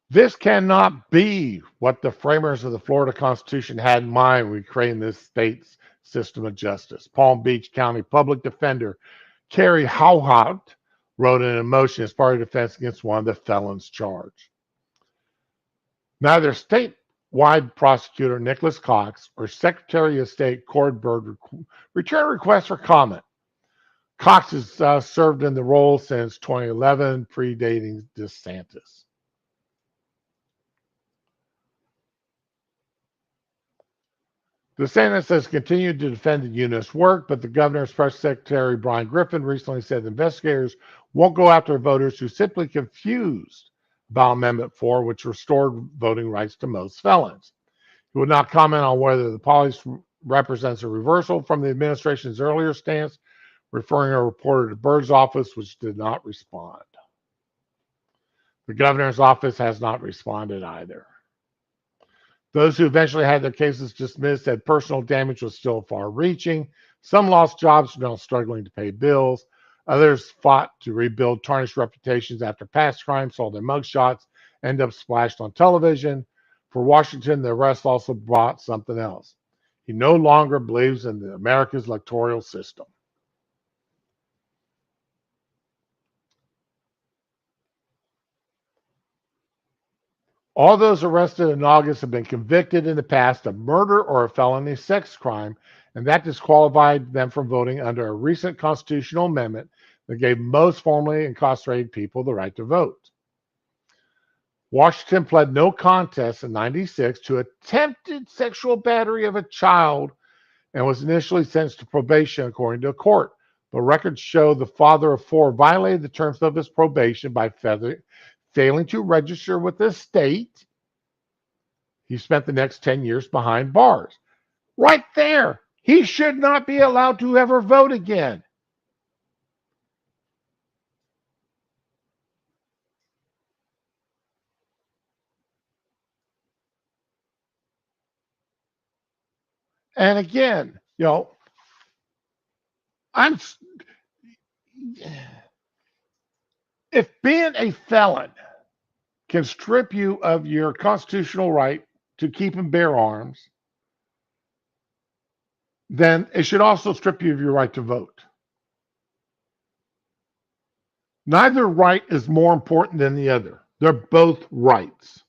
This cannot be what the framers of the Florida Constitution had in mind when creating this state's system of justice. Palm Beach County Public Defender Carrie Howhart wrote in a motion as part of defense against one of the felons charged. Neither statewide prosecutor Nicholas Cox or Secretary of State Cord Bird returned requests for comment. Cox has served in the role since 2011, predating DeSantis. DeSantis has continued to defend the unit's work, but the governor's press secretary, Brian Griffin, recently said investigators won't go after voters who simply confused about Amendment 4, which restored voting rights to most felons. He would not comment on whether the policy represents a reversal from the administration's earlier stance, referring a reporter to Bird's office, which did not respond. The governor's office has not responded either. Those who eventually had their cases dismissed said personal damage was still far reaching. Some lost jobs, now struggling to pay bills. Others fought to rebuild tarnished reputations after past crimes saw their mugshots end up splashed on television. For Washington, the arrest also brought something else. He no longer believes in America's electoral system. All those arrested in August have been convicted in the past of murder or a felony sex crime, and that disqualified them from voting under a recent constitutional amendment that gave most formerly incarcerated people the right to vote. Washington pled no contest in 96 to attempted sexual battery of a child and was initially sentenced to probation, according to a court. But records show the father of four violated the terms of his probation by failing to register with the state. He spent the next 10 years behind bars. Right there. He should not be allowed to ever vote again. And again, I'm if being a felon can strip you of your constitutional right to keep and bear arms, then it should also strip you of your right to vote. Neither right is more important than the other. They're both rights.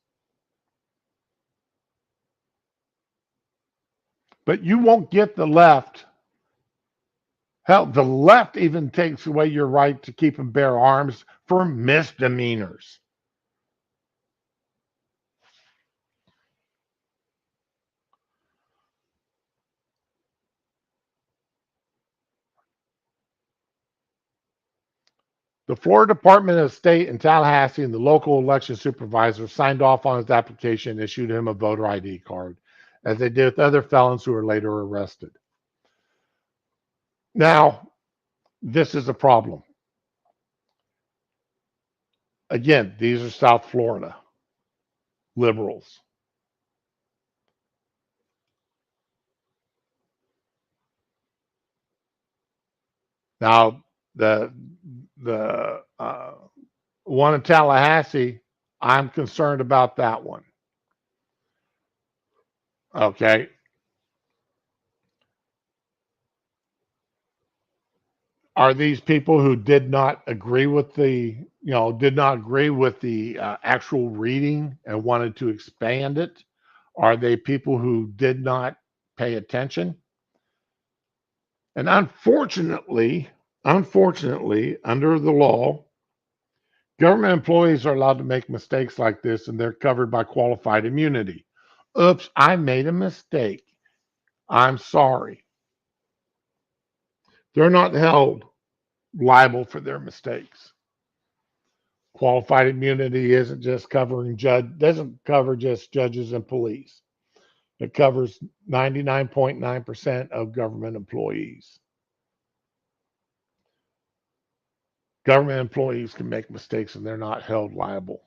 But you won't get the left. Hell, the left even takes away your right to keep and bear arms for misdemeanors. The Florida Department of State in Tallahassee and the local election supervisor signed off on his application and issued him a voter ID card, as they did with other felons who were later arrested. Now, this is a problem. Again, these are South Florida liberals. Now, the one in Tallahassee, I'm concerned about that one. Okay, Are these people who did not agree with did not agree with the actual reading and wanted to expand it? Are they people who did not pay attention? And unfortunately, under the law, government employees are allowed to make mistakes like this and they're covered by qualified immunity. Oops, I made a mistake. I'm sorry. They're not held liable for their mistakes. Qualified immunity isn't just covering doesn't cover just judges and police. It covers 99.9% of government employees. Government employees can make mistakes and they're not held liable.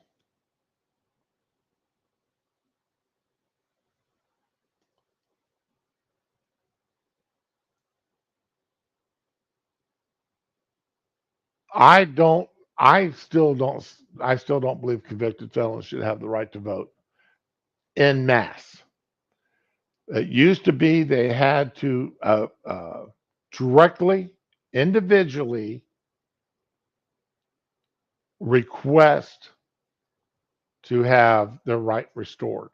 I don't I still don't believe convicted felons should have the right to vote en masse. It used to be they had to directly, individually request to have their right restored.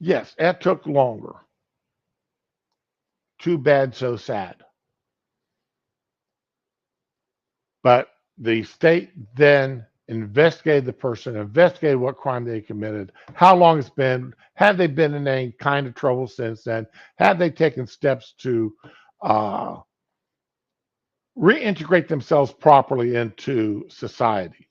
Yes, that took longer. Too bad, so sad. But the state then investigated the person, investigated what crime they committed, how long it's been, have they been in any kind of trouble since then, have they taken steps to uh, reintegrate themselves properly into society.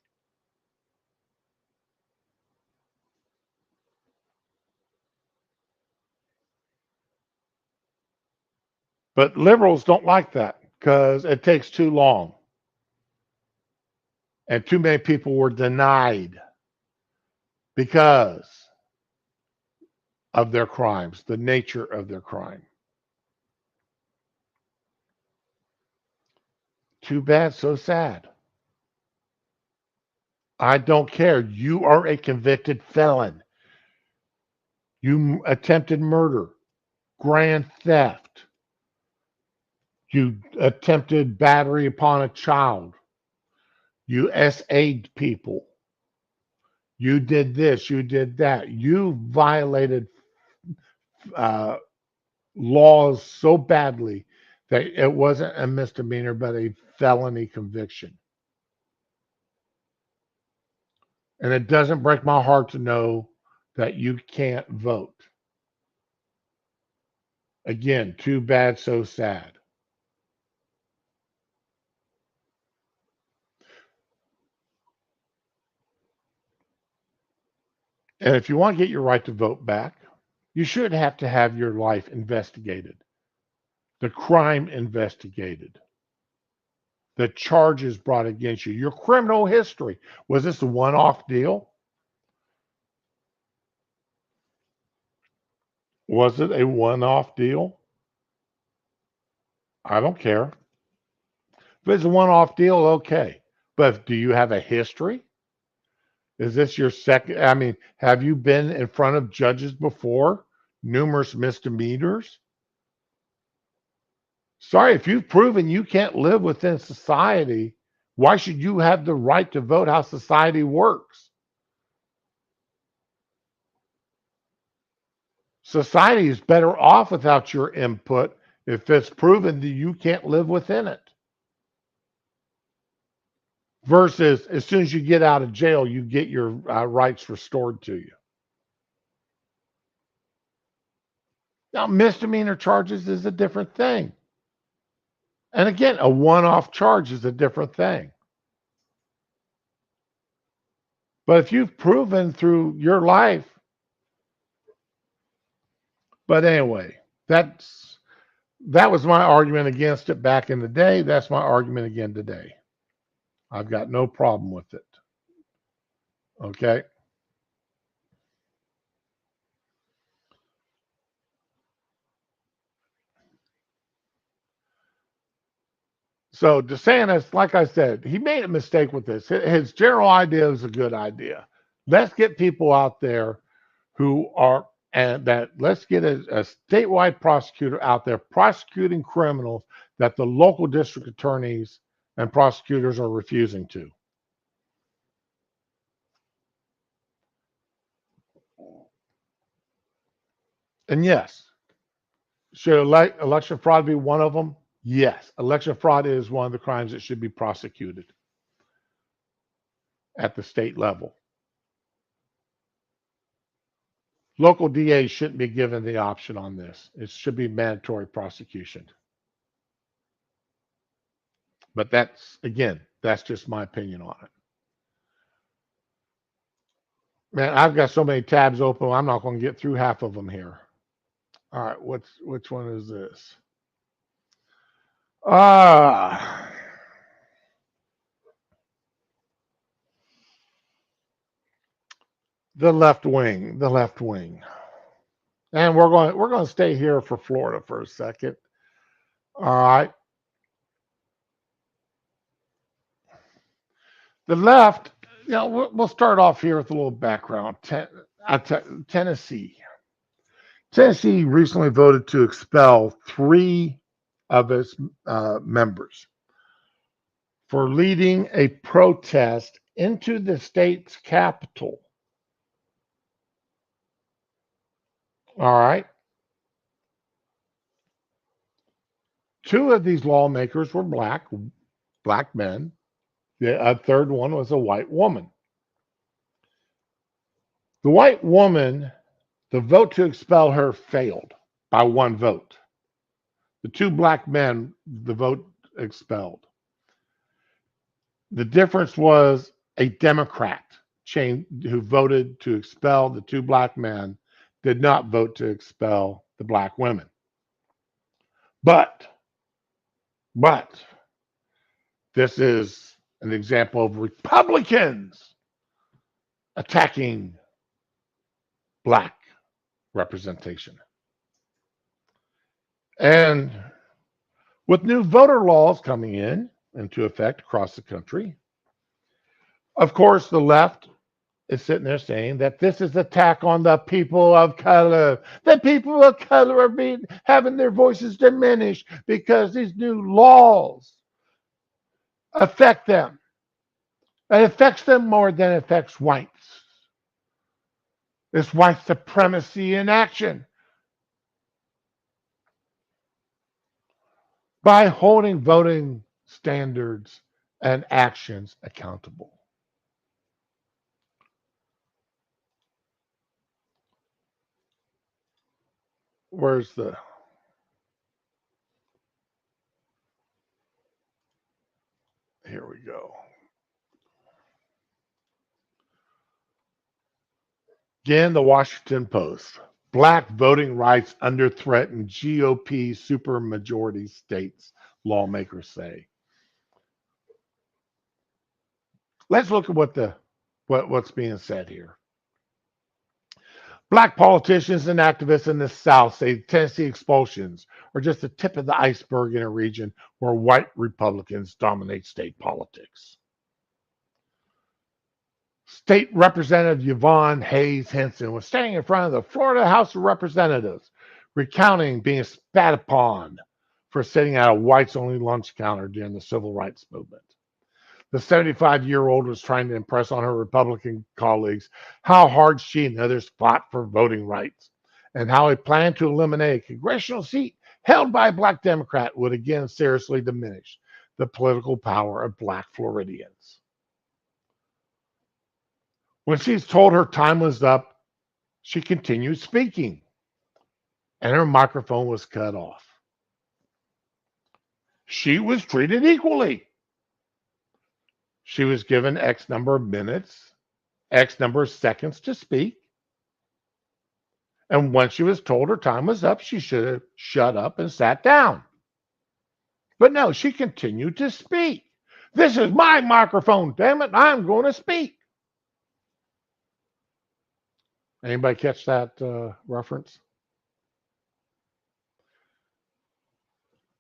But liberals don't like that because it takes too long. And too many people were denied because of their crimes, the nature of their crime. Too bad, so sad. I don't care. You are a convicted felon. You attempted murder, grand theft. You attempted battery upon a child. You SA'd people. You did this. You did that. You violated uh, laws so badly that it wasn't a misdemeanor, but a felony conviction. And it doesn't break my heart to know that you can't vote. Again, too bad, so sad. And if you want to get your right to vote back, you should have to have your life investigated, the crime investigated, the charges brought against you, your criminal history. Was this a one off deal? Was it a one off deal? I don't care. If it's a one off deal, okay. But do you have a history? Is this your second? I mean, have you been in front of judges before? Numerous misdemeanors? Sorry, if you've proven you can't live within society, why should you have the right to vote how society works? Society is better off without your input if it's proven that you can't live within it. Versus as soon as you get out of jail, you get your rights restored to you. Now, misdemeanor charges is a different thing. And again, a one off charge is a different thing. But if you've proven through your life, but anyway, that was my argument against it back in the day. That's my argument again today. I've got no problem with it. Okay. So DeSantis, like I said, he made a mistake with this. His general idea is a good idea. Let's get people out there who are and that let's get a statewide prosecutor out there prosecuting criminals that the local district attorneys and prosecutors are refusing to. And yes, should election fraud be one of them? Yes, election fraud is one of the crimes that should be prosecuted at the state level. Local DAs shouldn't be given the option on this. It should be mandatory prosecution. But that's just my opinion on it. Man, I've got so many tabs open, I'm not going to get through half of them here. All right, which one is this? Ah, the left wing, the left wing. And we're going to stay here for Florida for a second. All right. The left, we'll start off here with a little background. Tennessee. Tennessee recently voted to expel 3 of its members for leading a protest into the state's capital. All right. 2 of these lawmakers were black men. The third one was a white woman. The white woman, the vote to expel her failed by 1 vote. The 2 black men, the vote expelled. The difference was a Democrat who voted to expel the 2 black men did not vote to expel the black women. But this is an example of Republicans attacking black representation. And with new voter laws coming into effect across the country, of course, the left is sitting there saying that this is an attack on the people of color. The people of color are having their voices diminished because these new laws affect them. It affects them more than it affects whites. It's white supremacy in action. By holding voting standards and actions accountable. Where's the... Here we go. Again, the Washington Post. Black voting rights under threat in GOP supermajority states, lawmakers say. Let's look at what's being said here. Black politicians and activists in the South say Tennessee expulsions are just the tip of the iceberg in a region where white Republicans dominate state politics. State Representative Yvonne Hayes Henson was standing in front of the Florida House of Representatives, recounting being spat upon for sitting at a whites-only lunch counter during the Civil Rights Movement. The 75-year-old was trying to impress on her Republican colleagues how hard she and others fought for voting rights, and how a plan to eliminate a congressional seat held by a black Democrat would again seriously diminish the political power of black Floridians. When she's told her time was up, she continued speaking, and her microphone was cut off. She was treated equally. She was given X number of minutes, X number of seconds to speak. And when she was told her time was up, she should have shut up and sat down. But no, she continued to speak. This is my microphone, damn it, I'm going to speak. Anybody catch that reference?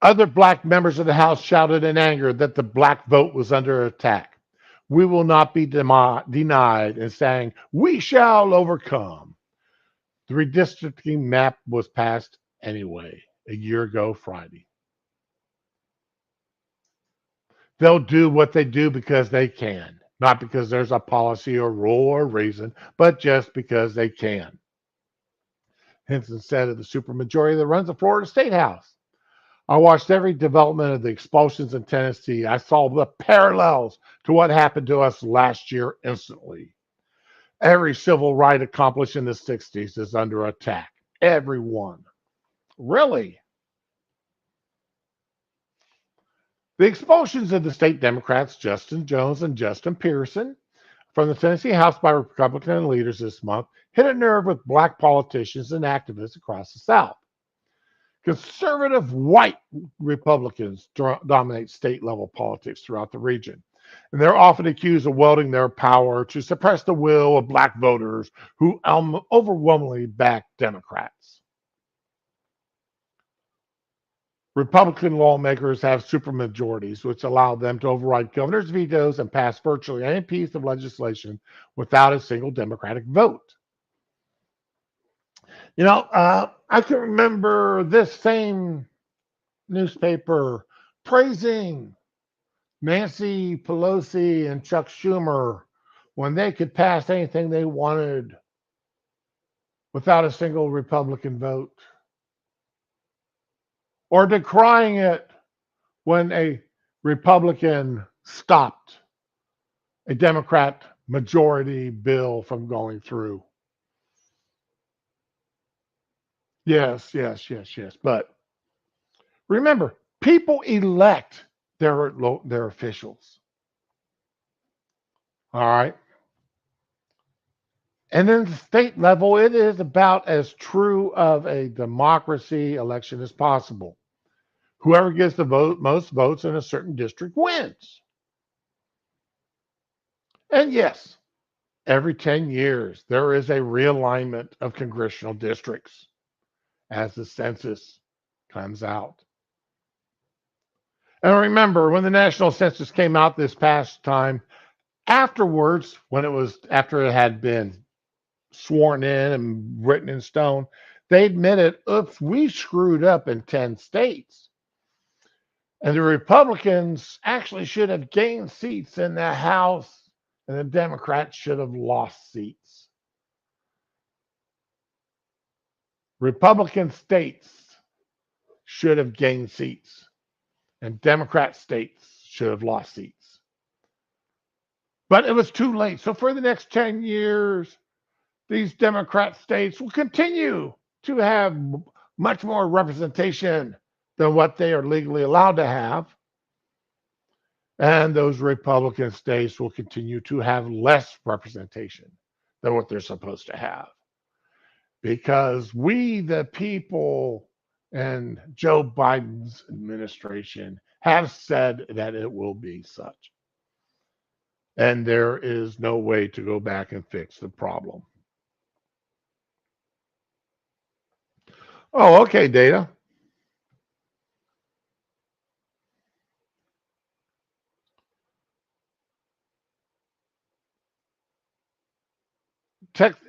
Other black members of the House shouted in anger that the black vote was under attack. We will not be denied, and saying, we shall overcome. The redistricting map was passed anyway a year ago Friday. They'll do what they do because they can, not because there's a policy or rule or reason, but just because they can. Henson said of the supermajority that runs the Florida State House. I watched every development of the expulsions in Tennessee. I saw the parallels to what happened to us last year instantly. Every civil right accomplished in the 60s is under attack. Every one. Really? The expulsions of the state Democrats, Justin Jones and Justin Pearson, from the Tennessee House by Republican leaders this month hit a nerve with black politicians and activists across the South. Conservative white Republicans dominate state level politics throughout the region, and they're often accused of wielding their power to suppress the will of black voters who overwhelmingly back Democrats. Republican lawmakers have supermajorities, which allow them to override governors' vetoes and pass virtually any piece of legislation without a single Democratic vote. I can remember this same newspaper praising Nancy Pelosi and Chuck Schumer when they could pass anything they wanted without a single Republican vote, or decrying it when a Republican stopped a Democrat majority bill from going through. Yes. But remember, people elect their officials. All right. And then the state level, it is about as true of a democracy election as possible. Whoever gets the most votes in a certain district wins. And yes, every 10 years, there is a realignment of congressional districts as the census comes out. And remember, when the national census came out this past time, afterwards, after it had been sworn in and written in stone, they admitted, oops, we screwed up in 10 states. And the Republicans actually should have gained seats in the House, and the Democrats should have lost seats. Republican states should have gained seats, and Democrat states should have lost seats. But it was too late. So for the next 10 years, these Democrat states will continue to have much more representation than what they are legally allowed to have. And those Republican states will continue to have less representation than what they're supposed to have. Because we, the people, and Joe Biden's administration have said that it will be such. And there is no way to go back and fix the problem. Oh, okay, Data.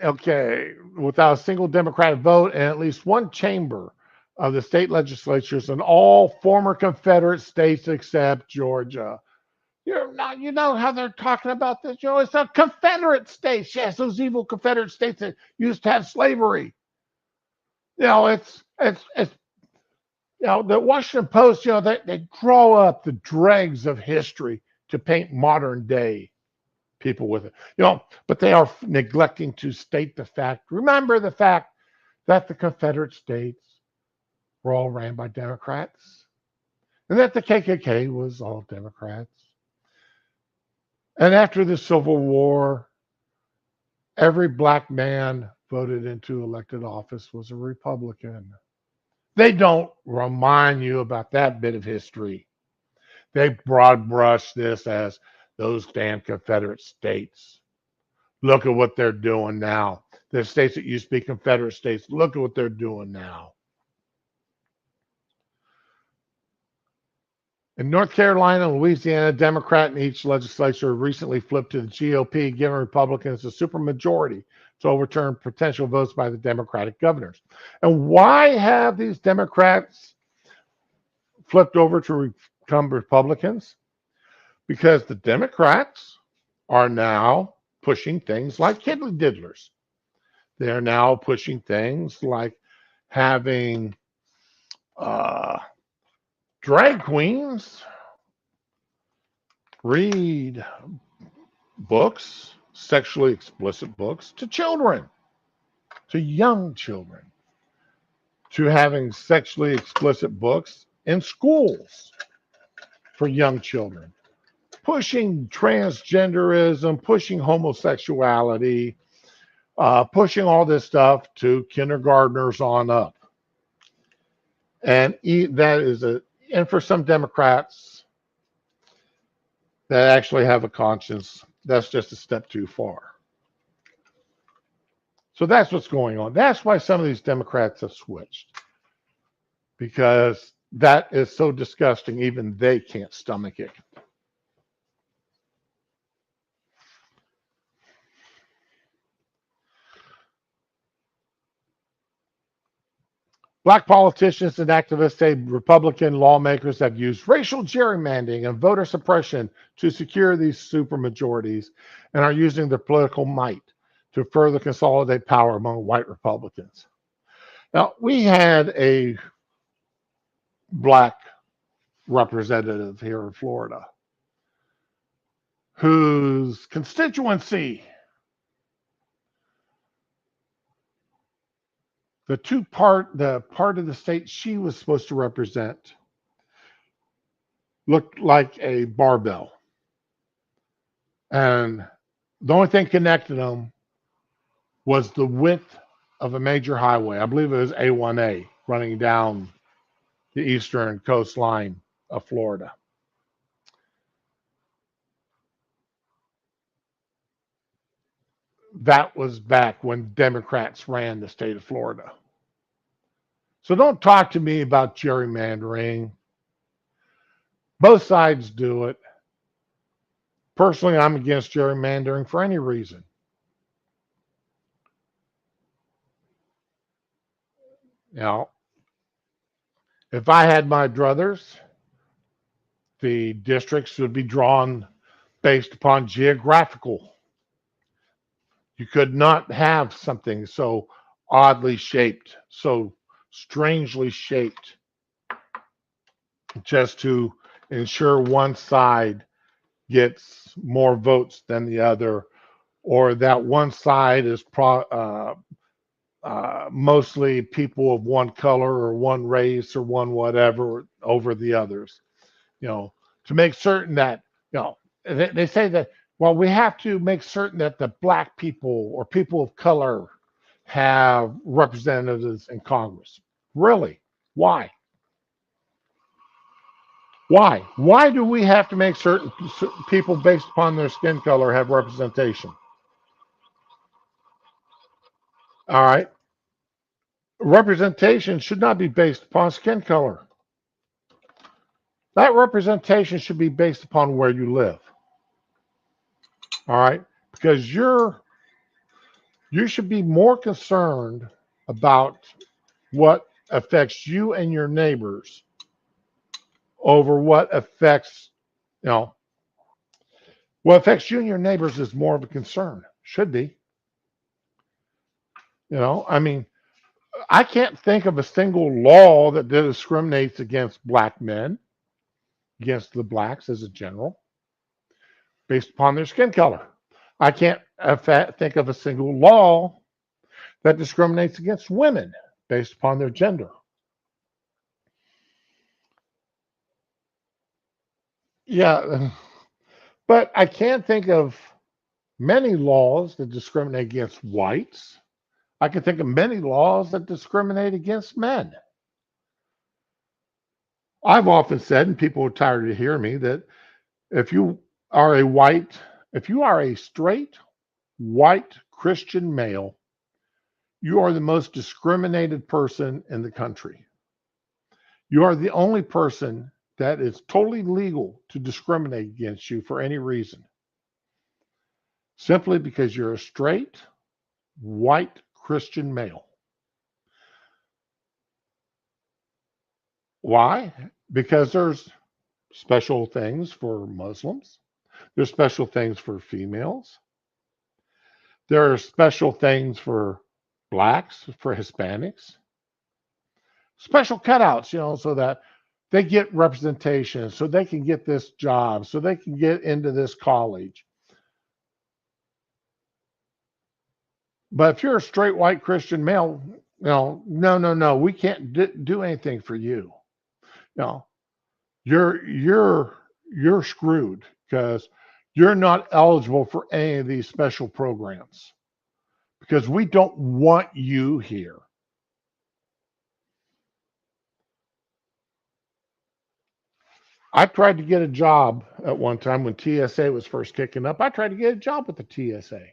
Okay, without a single Democratic vote and at least one chamber of the state legislatures in all former Confederate states except Georgia. You know how they're talking about this, Joe? It's a Confederate states. Yes, those evil Confederate states that used to have slavery. It's the Washington Post, they draw up the dregs of history to paint modern day people with it. But they are neglecting to state the fact. Remember the fact that the Confederate states were all ran by Democrats, and that the KKK was all Democrats. And after the Civil War, every black man voted into elected office was a Republican. They don't remind you about that bit of history. They broad brush this as those damn Confederate states. Look at what they're doing now. The states that used to be Confederate states, look at what they're doing now. In North Carolina and Louisiana, Democrat in each legislature recently flipped to the GOP, giving Republicans a supermajority to overturn potential votes by the Democratic governors. And why have these Democrats flipped over to become Republicans? Because the Democrats are now pushing things like kidney diddlers. They're now pushing things like having uh, drag queens read books, sexually explicit books, to children, to young children, to having sexually explicit books in schools for young children, pushing transgenderism, pushing homosexuality, pushing all this stuff to kindergartners on up. And that is and for some Democrats that actually have a conscience, that's just a step too far. So that's what's going on. That's why some of these Democrats have switched, because that is so disgusting, even they can't stomach it. Black politicians and activists say Republican lawmakers have used racial gerrymandering and voter suppression to secure these supermajorities and are using their political might to further consolidate power among white Republicans. Now, we had a black representative here in Florida whose constituency, the part of the state she was supposed to represent, looked like a barbell. And the only thing connecting them was the width of a major highway. I believe it was A1A running down the eastern coastline of Florida. That was back when Democrats ran the state of Florida. So don't talk to me about gerrymandering. Both sides do it. Personally, I'm against gerrymandering for any reason. You know, if I had my druthers, the districts would be drawn based upon geographical. You could not have something so oddly shaped, so strangely shaped, just to ensure one side gets more votes than the other, or that one side is mostly people of one color or one race or one whatever over the others. You know, to make certain that, they say that, well, we have to make certain that the black people or people of color have representatives in Congress. Really? Why? Why? Why do we have to make certain people based upon their skin color have representation? All right. Representation should not be based upon skin color. That representation should be based upon where you live. All right. Because you should be more concerned about what affects you and your neighbors over what affects, what affects you and your neighbors is more of a concern. Should be. I mean, I can't think of a single law that discriminates against black men, against the blacks as a general, based upon their skin color. I can't think of a single law that discriminates against women based upon their gender. Yeah, but I can't think of many laws that discriminate against whites. I can think of many laws that discriminate against men. I've often said, and people are tired of hearing me, that if you are if you are a straight white Christian male, you are the most discriminated person in the country. You are the only person that it's totally legal to discriminate against you for any reason, simply because you're a straight, white Christian male. Why? Because there's special things for Muslims, there's special things for females, there are special things for blacks, for Hispanics, special cutouts, so that they get representation, so they can get this job, so they can get into this college. But if you're a straight white Christian male, no, we can't do anything for you. No, you're screwed because you're not eligible for any of these special programs because we don't want you here. I tried to get a job at one time when TSA was first kicking up. I tried to get a job with the TSA.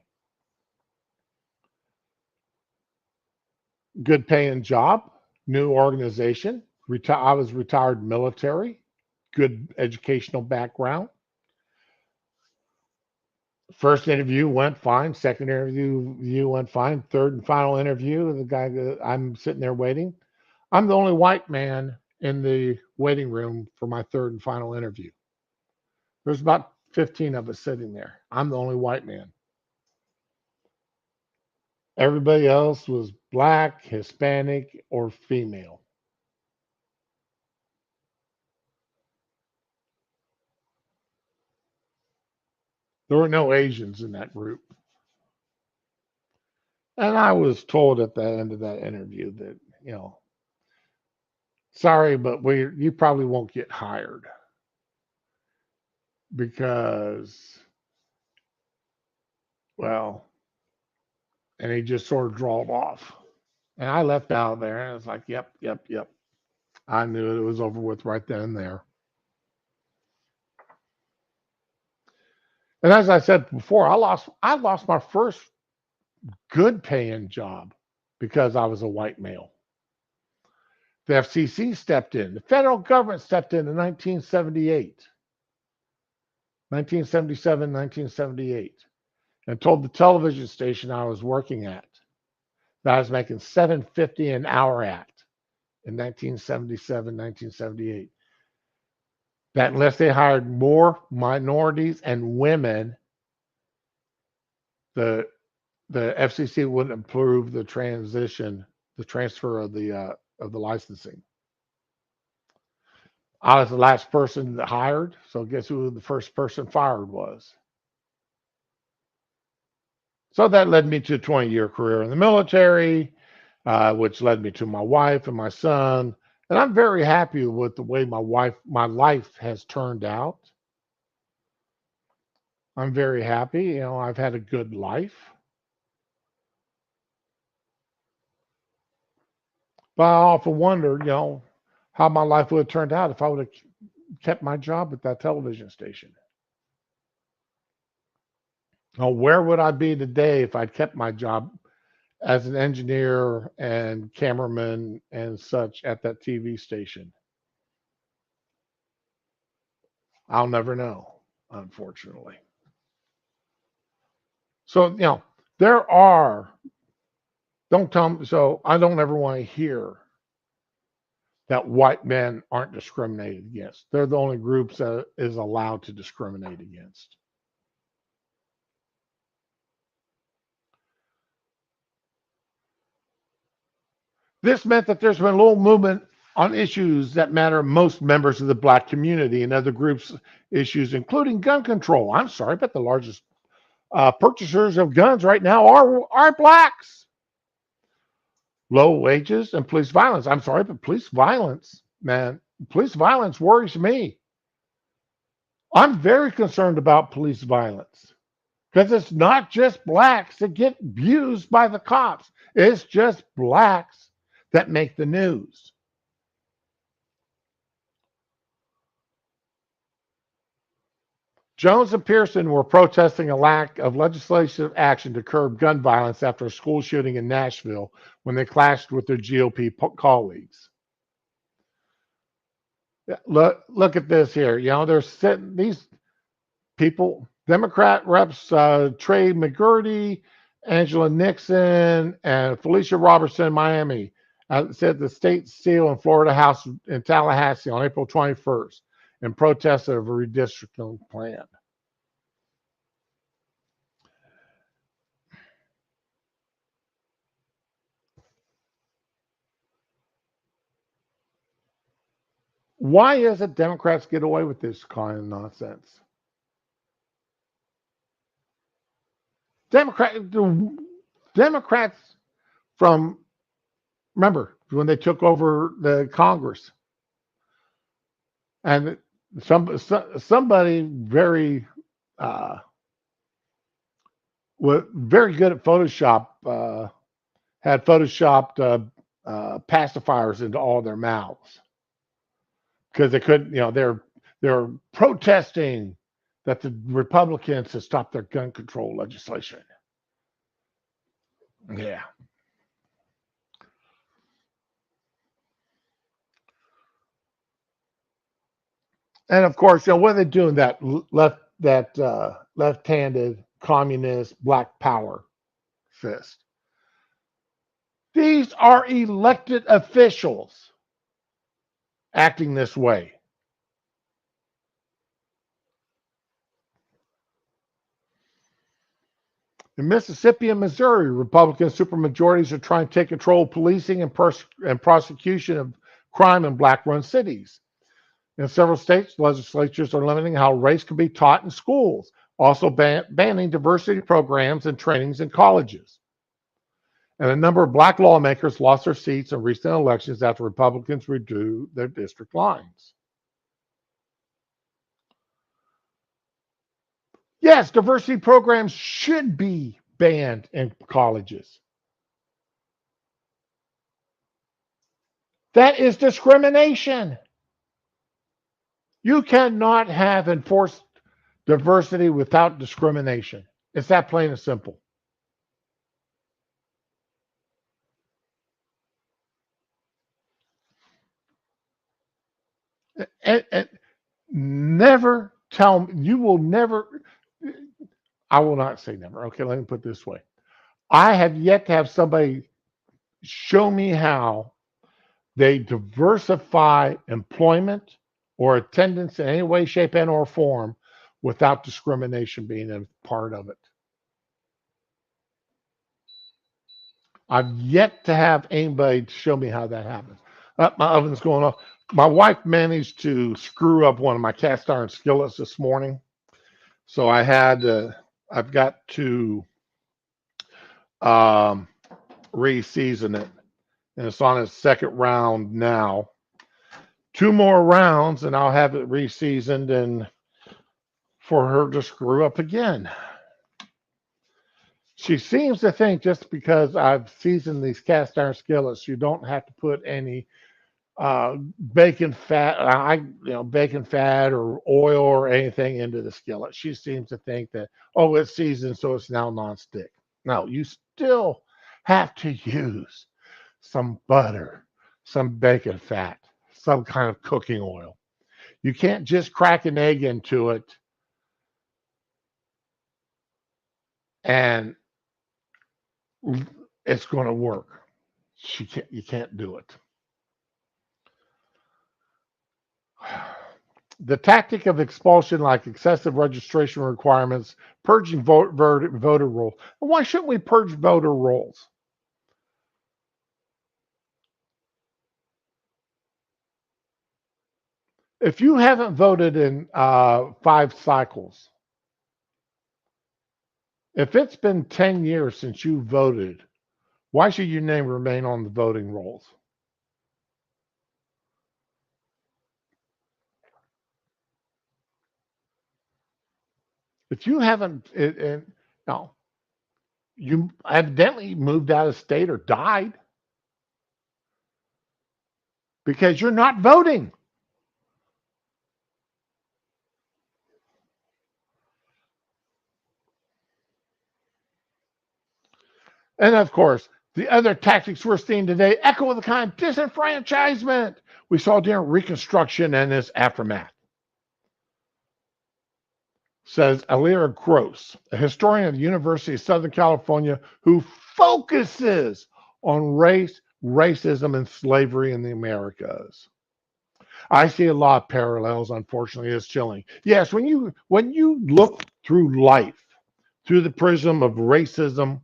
Good paying job, new organization. I was retired military, good educational background. First interview went fine. Second interview went fine. Third and final interview, the guy that I'm sitting there waiting. I'm the only white man in the waiting room for my third and final interview. There's about 15 of us sitting there. I'm the only white man. Everybody else was black, Hispanic, or female. There were no Asians in that group. And I was told at the end of that interview that, sorry, but you probably won't get hired because, well, and he just sort of drawled off. And I left out there and it's like, yep, yep, yep. I knew it was over with right then and there. And as I said before, I lost my first good paying job because I was a white male. The FCC stepped in. The federal government stepped in 1978, 1977, 1978, and told the television station I was working at that I was making $7.50 an hour at in 1977, 1978. That unless they hired more minorities and women, the FCC wouldn't approve the transfer of the licensing. I was the last person that hired, so guess who the first person fired was? So that led me to a 20-year career in the military, which led me to my wife and my son. And I'm very happy with the way my life has turned out. I'm very happy. I've had a good life. But I often wonder, how my life would have turned out if I would have kept my job at that television station. Where would I be today if I'd kept my job as an engineer and cameraman and such at that TV station? I'll never know, unfortunately. So, there are, don't tell me, so I don't ever want to hear that white men aren't discriminated against. They're the only groups that is allowed to discriminate against. This meant that there's been a little movement on issues that matter most members of the black community and other groups' issues, including gun control. I'm sorry, but the largest purchasers of guns right now are blacks. Low wages and police violence. I'm sorry, but police violence, man, police violence worries me. I'm very concerned about police violence because it's not just blacks that get abused by the cops. It's just blacks that make the news. Jones and Pearson were protesting a lack of legislative action to curb gun violence after a school shooting in Nashville when they clashed with their GOP colleagues. Look at this here. They're sitting these people, Democrat reps Trey McGurty, Angela Nixon, and Felicia Robertson in Miami said the state seal in Florida House in Tallahassee on April 21st in protest of a redistricting plan. Why is it Democrats get away with this kind of nonsense? Democrats from, remember when they took over the Congress, and somebody uh, very good at Photoshop had photoshopped pacifiers into all their mouths because they couldn't. They're protesting that the Republicans have stopped their gun control legislation. Yeah. And of course, what are they doing? Left-handed communist black power fist. These are elected officials acting this way. In Mississippi and Missouri, Republican supermajorities are trying to take control of policing and prosecution of crime in black-run cities. In several states, legislatures are limiting how race can be taught in schools, also banning diversity programs and trainings in colleges. And a number of black lawmakers lost their seats in recent elections after Republicans redrew their district lines. Yes, diversity programs should be banned in colleges. That is discrimination. You cannot have enforced diversity without discrimination. It's that plain and simple. And never tell me, you will never, I will not say never. Okay, let me put it this way. I have yet to have somebody show me how they diversify employment or attendance in any way, shape, and or form without discrimination being a part of it. I've yet to have anybody show me how that happens. My oven's going off. My wife managed to screw up one of my cast iron skillets this morning, so I've got to um, re-season it, and it's on its second round now. Two more rounds, and I'll have it re-seasoned, and for her to screw up again. She seems to think just because I've seasoned these cast iron skillets, you don't have to put any bacon fat, bacon fat or oil or anything into the skillet. She seems to think that, oh, it's seasoned, so it's now nonstick. No, you still have to use some butter, some bacon fat, some kind of cooking oil. You can't just crack an egg into it and it's going to work. You can't do it. The tactic of expulsion, like excessive registration requirements, purging voter rolls. Why shouldn't we purge voter rolls? If you haven't voted in 5 cycles, if it's been 10 years since you voted, why should your name remain on the voting rolls? If you haven't, no, you evidently moved out of state or died because you're not voting. And of course, The other tactics we're seeing today echo the kind of disenfranchisement we saw during Reconstruction and its aftermath, says Alira Gross, a historian of the University of Southern California who focuses on race, racism, and slavery in the Americas. I see a lot of parallels, unfortunately. It's chilling. Yes, when you look through life through the prism of racism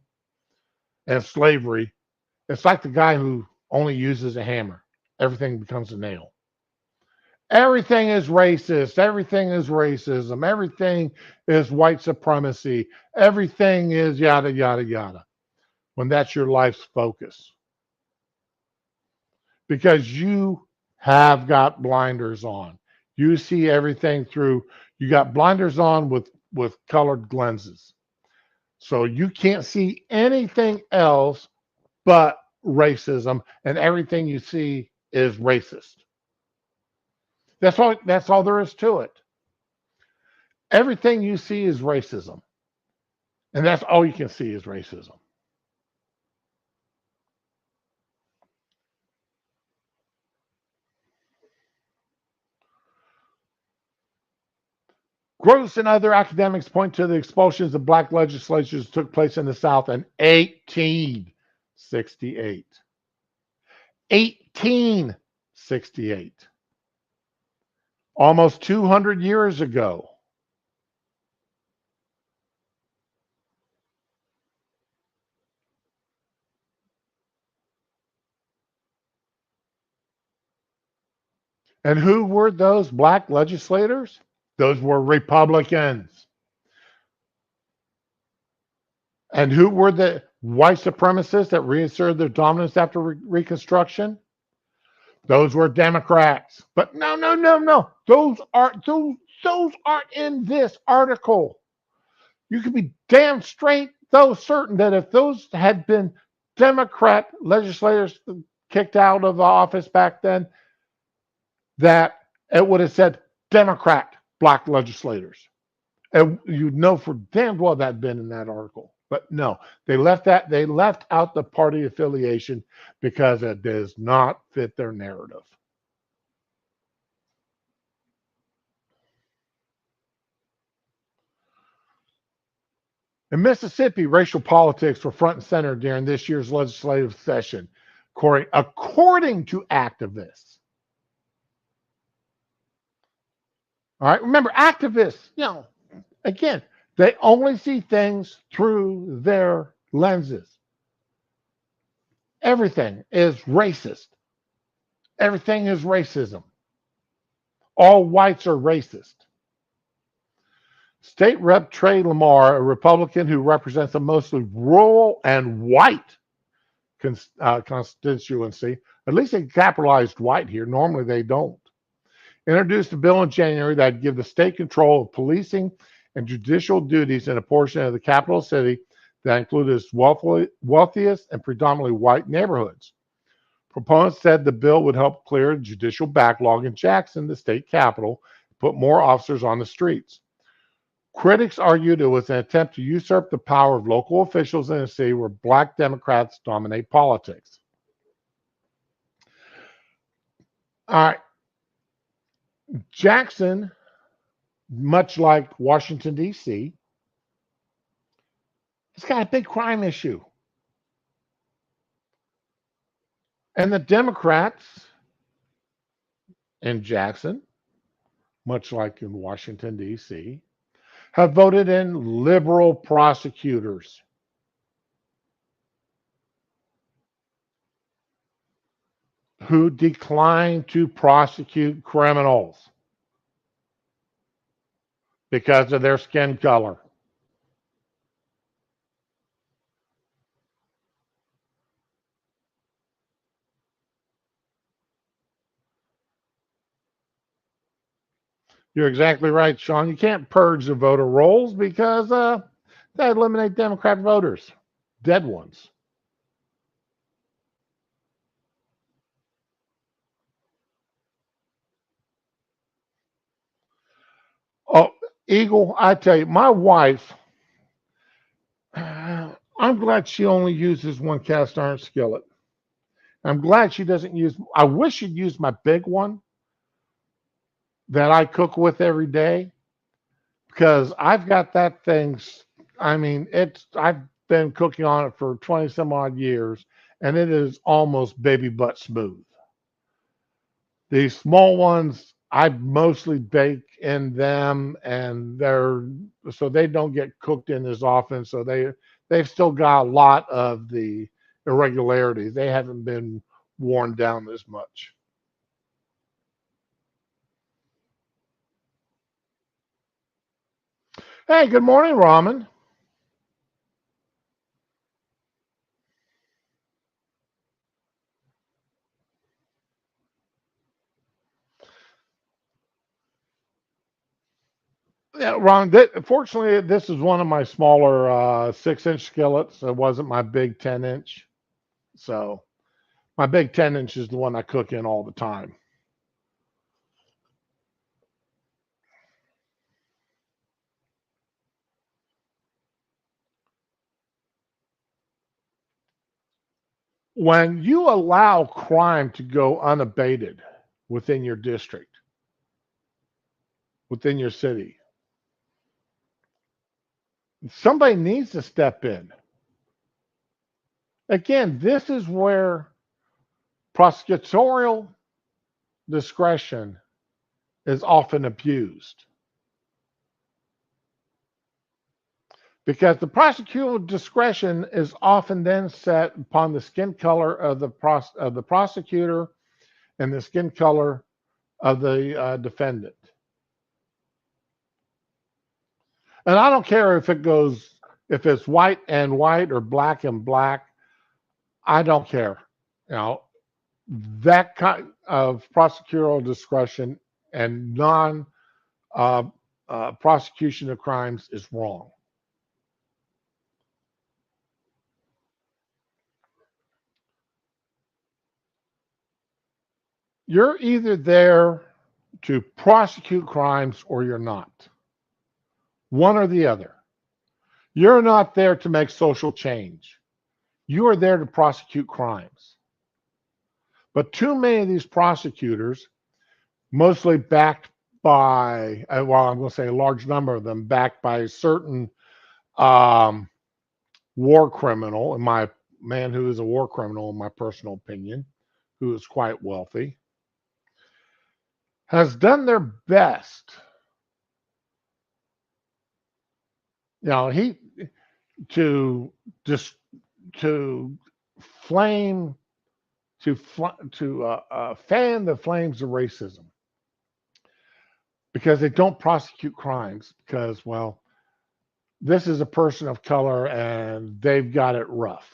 and slavery, it's like the guy who only uses a hammer. Everything becomes a nail. Everything is racist. Everything is racism. Everything is white supremacy. Everything is yada, yada, yada. When that's your life's focus. Because you have got blinders on. You see everything through, you got blinders on with colored lenses. So you can't see anything else but racism, and everything you see is racist. That's all there is to it. Everything you see is racism. And that's all you can see is racism. Gross and other academics point to the expulsions of black legislatures that took place in the South in 1868. 1868. Almost 200 years ago. And who were those black legislators? Those were Republicans. And who were the white supremacists that reasserted their dominance after Reconstruction? Those were Democrats. But no, no, no, no. Those aren't in this article. You can be damn straight, though certain that if those had been Democrat legislators kicked out of the office back then, that it would have said Democrat black legislators. And you'd know for damn well that'd been in that article. But no, they left out the party affiliation because it does not fit their narrative. In Mississippi, racial politics were front and center during this year's legislative session, according to activists. All right, remember, activists, again, they only see things through their lenses. Everything is racist. Everything is racism. All whites are racist. State Rep Trey Lamar, a Republican who represents a mostly rural and white constituency, at least they capitalized white here. Normally they don't. Introduced a bill in January that give the state control of policing and judicial duties in a portion of the capital city that included its wealthiest and predominantly white neighborhoods. Proponents said the bill would help clear a judicial backlog in Jackson, the state capital, put more officers on the streets. Critics argued it was an attempt to usurp the power of local officials in a city where black Democrats dominate politics. All right. Jackson, much like Washington, D.C., it's got a big crime issue. And the Democrats in Jackson, much like in Washington, D.C., have voted in liberal prosecutors who decline to prosecute criminals because of their skin color. You're exactly right, Sean. You can't purge the voter rolls because that eliminate Democrat voters, dead ones. Oh, Eagle, I tell you, my wife, I'm glad she only uses one cast iron skillet. I'm glad she doesn't use. I wish she'd use my big one that I cook with every day because I've got that thing. I mean, it's. I've been cooking on it for 20 some odd years, and it is almost baby butt smooth. These small ones, I mostly bake in them, and they're so they don't get cooked in as often. So they've still got a lot of the irregularities. They haven't been worn down as much. Hey, good morning, Ramen. Yeah, Ron. Fortunately, this is one of my smaller 6-inch skillets. It wasn't my big 10-inch. So my big 10-inch is the one I cook in all the time. When you allow crime to go unabated within your district, within your city, somebody needs to step in. Again, this is where prosecutorial discretion is often abused because the prosecutorial discretion is often then set upon the skin color of the prosecutor and the skin color of the defendant. And I don't care if it's white and white or black and black. I don't care. You know, that kind of prosecutorial discretion and non uh, prosecution of crimes is wrong. You're either there to prosecute crimes or you're not. One or the other. You're not there to make social change. You are there to prosecute crimes. But too many of these prosecutors, mostly backed by, well, I'm going to say a large number of them, backed by a certain um, war criminal, and my man who is a war criminal, in my personal opinion, who is quite wealthy, has done their best. You know, he to just to flame to fan the flames of racism because they don't prosecute crimes because well this is a person of color and they've got it rough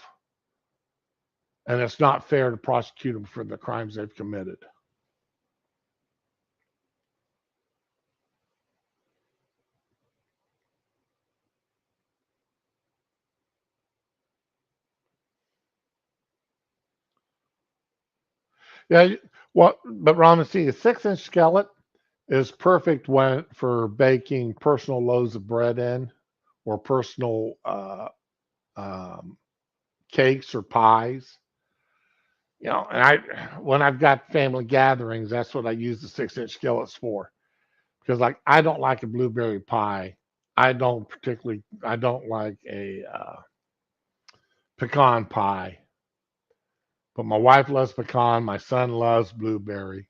and it's not fair to prosecute them for the crimes they've committed. Yeah, well, but Ramen, see, a 6-inch skillet is perfect when for baking personal loaves of bread in or personal um, cakes or pies. You know, and I when I've got family gatherings, that's what I use the 6-inch skillets for. Because like I don't like a blueberry pie. I don't like a pecan pie. But my wife loves pecan. My son loves blueberry.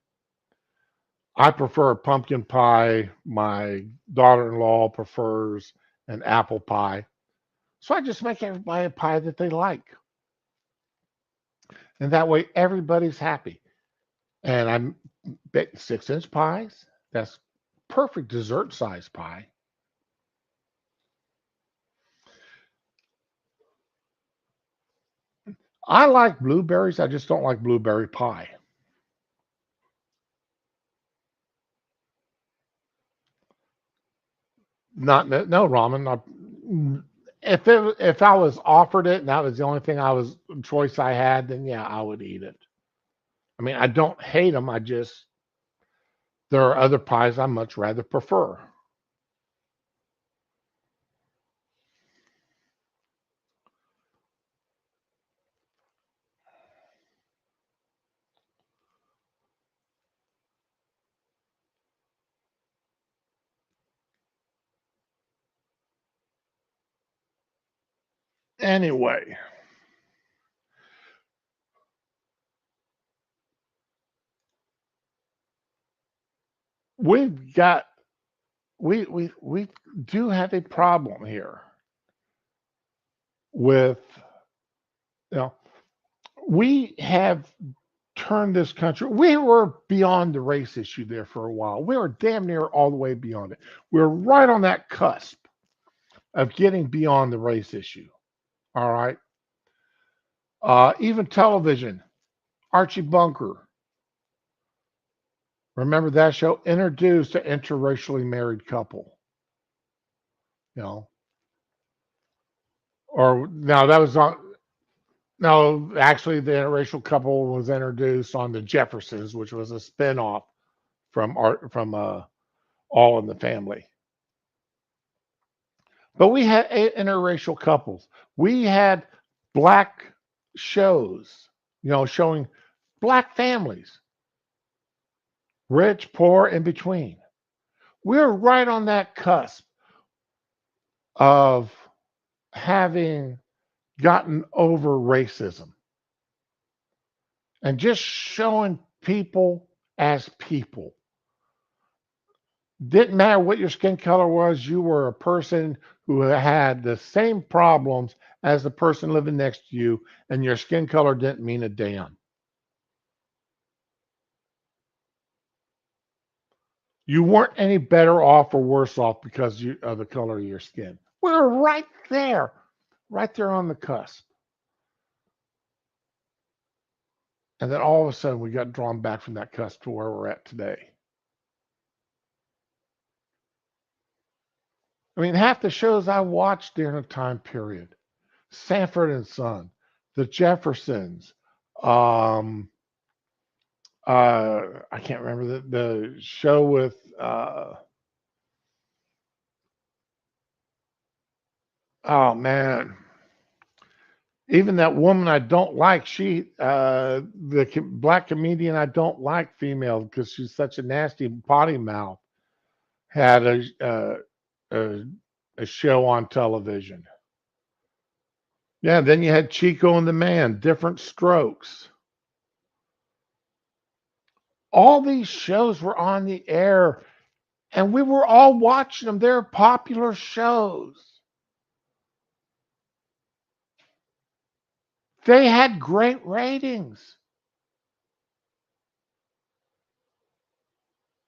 I prefer pumpkin pie. My daughter-in-law prefers an apple pie. So I just make everybody a pie that they like. And that way everybody's happy. And I'm 6-inch pies. That's perfect dessert size pie. I like blueberries. I just don't like blueberry pie. Not no ramen. If I was offered it and that was the only thing I was choice I had, then yeah, I would eat it. I mean, I don't hate them. I just there are other pies I much rather prefer. Anyway, we've got we do have a problem here with, you know, we have turned this country. We were beyond the race issue there for a while. We were damn near all the way beyond it. We're right on that cusp of getting beyond the race issue. All right. Even television, Archie Bunker. Remember that show? Introduced an interracially married couple. You know, or now that was on. No, actually, the interracial couple was introduced on the Jeffersons, which was a spinoff from All in the Family. But we had interracial couples. We had black shows, showing black families, rich, poor, in between. We're right on that cusp of having gotten over racism and just showing people as people. Didn't matter what your skin color was, you were a person who had the same problems as the person living next to you, and your skin color didn't mean a damn. You weren't any better off or worse off because of the color of your skin. We're right there on the cusp. And then all of a sudden, we got drawn back from that cusp to where we're at today. I mean, half the shows I watched during a time period, Sanford and Son, The Jeffersons, I can't remember the show with oh man, even that woman I don't like. Black comedian I don't like, female, because she's such a nasty potty mouth. Had a a show on television. Yeah, then you had Chico and the Man, Different Strokes. All these shows were on the air, and we were all watching them. They're popular shows. They had great ratings.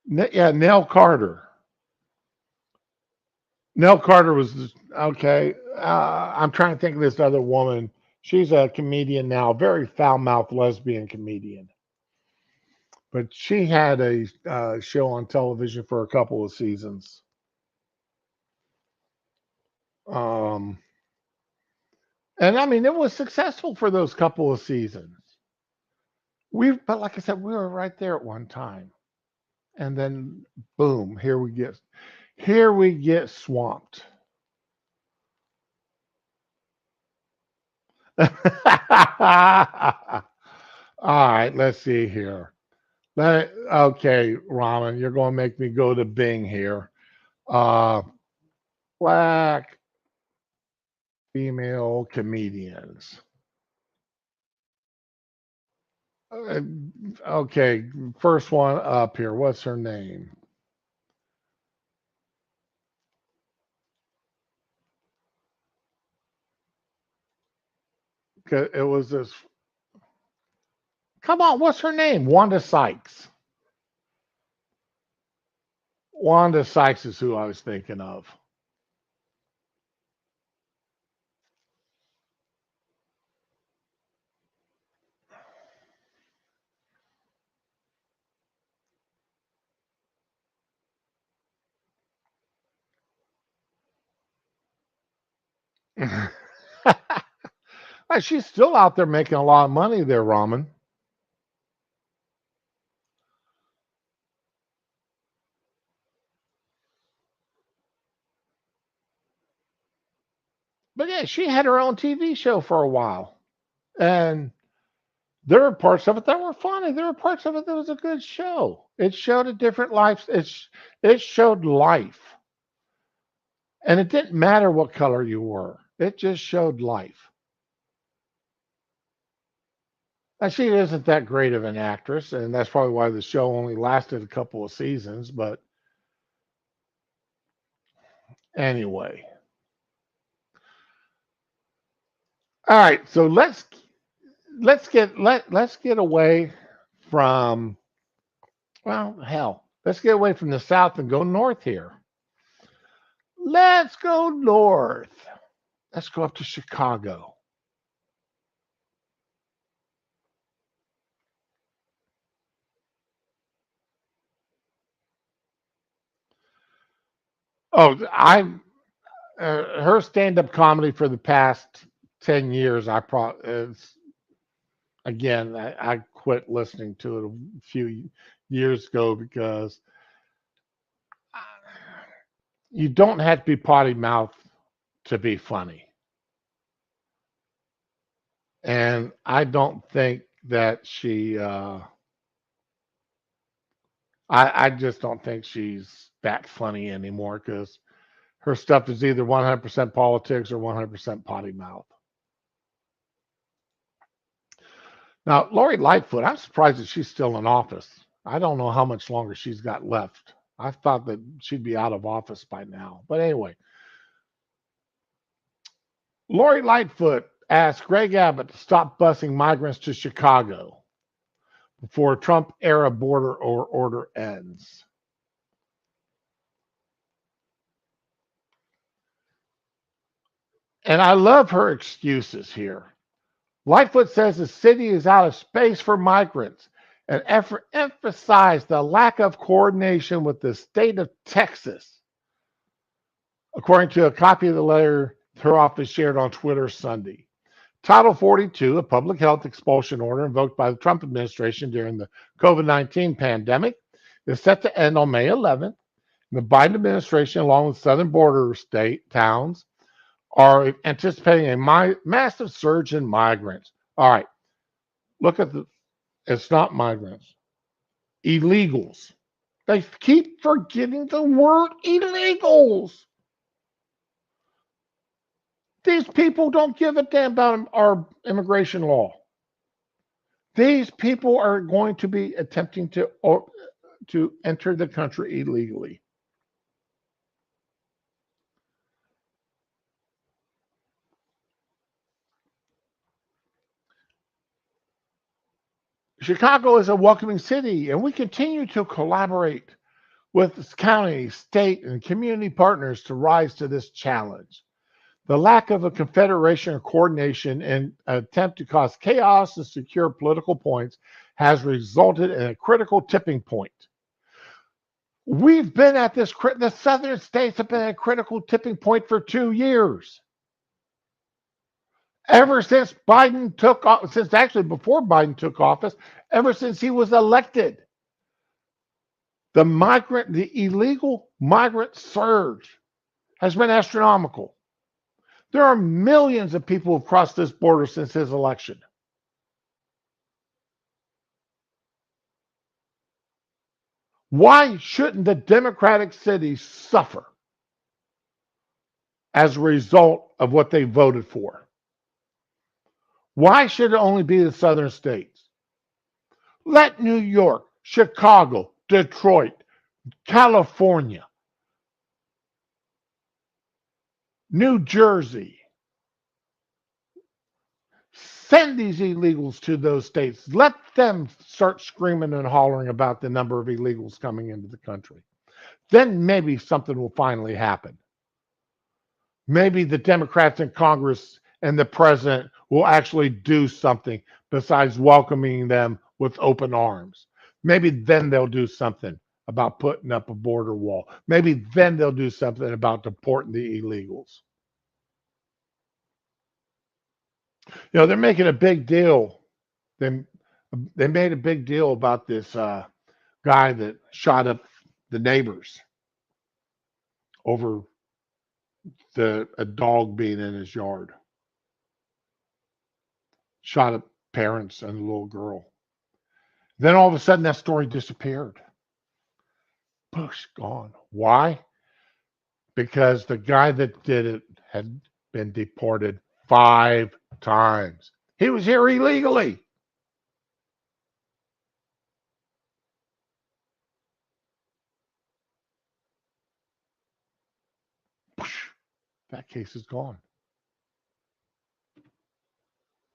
Yeah, Nell Carter. Nell Carter was okay. I'm trying to think of this other woman. She's a comedian now, very foul mouthed lesbian comedian. But she had a show on television for a couple of seasons. Um, and I mean, it was successful for those couple of seasons. But like I said, we were right there at one time, and then boom, here we get swamped. All right, let's see here. Okay, Ramen, you're going to make me go to Bing here. Uh, Black female comedians. Uh, okay, first one up here. What's her name? It was this. Come on, what's her name? Wanda Sykes. Wanda Sykes is who I was thinking of. She's still out there making a lot of money there, Ramen. But yeah, she had her own TV show for a while. And there were parts of it that were funny. There were parts of it that was a good show. It showed a different life. It showed life. And it didn't matter what color you were. It just showed life. Now, she isn't that great of an actress, and that's probably why the show only lasted a couple of seasons. But anyway, all right. So let's get away from, well, hell. Let's get away from the South and go north here. Let's go north. Let's go up to Chicago. Oh, her stand-up comedy for the past 10 years. I quit listening to it a few years ago because you don't have to be potty mouth to be funny, and I don't think that I just don't think she's that funny anymore because her stuff is either 100% politics or 100% potty mouth. Now, Lori Lightfoot, I'm surprised that she's still in office. I don't know how much longer she's got left. I thought that she'd be out of office by now. But anyway, Lori Lightfoot asked Greg Abbott to stop busing migrants to Chicago before Trump era border order ends. And I love her excuses here. Lightfoot says the city is out of space for migrants and emphasized the lack of coordination with the state of Texas, according to a copy of the letter her office shared on Twitter Sunday. Title 42, a public health expulsion order invoked by the Trump administration during the COVID-19 pandemic, is set to end on May 11th. The Biden administration, along with southern border state towns, are anticipating a massive surge in migrants. All right, look at it's not migrants, illegals. They keep forgetting the word illegals. These people don't give a damn about our immigration law. These people are going to be attempting to enter the country illegally. Chicago is a welcoming city, and we continue to collaborate with county, state, and community partners to rise to this challenge. The lack of a confederation or coordination in an attempt to cause chaos and secure political points has resulted in a critical tipping point. We've been at this, the southern states have been at a critical tipping point for 2 years. Ever since Biden took off, since actually before Biden took office, ever since he was elected, the illegal migrant surge has been astronomical. There are millions of people who have crossed this border since his election. Why shouldn't the Democratic cities suffer as a result of what they voted for? Why should it only be the southern states? Let New York, Chicago, Detroit, California, New Jersey, send these illegals to those states. Let them start screaming and hollering about the number of illegals coming into the country. Then maybe something will finally happen. Maybe the Democrats in Congress and the president will actually do something besides welcoming them with open arms. Maybe then they'll do something about putting up a border wall. Maybe then they'll do something about deporting the illegals. You know, they're making a big deal. They they made a big deal about this guy that shot up the neighbors over a dog being in his yard. Shot up parents and a little girl. Then all of a sudden that story disappeared. Poosh, gone. Why? Because the guy that did it had been deported 5 times. He was here illegally. That case is gone.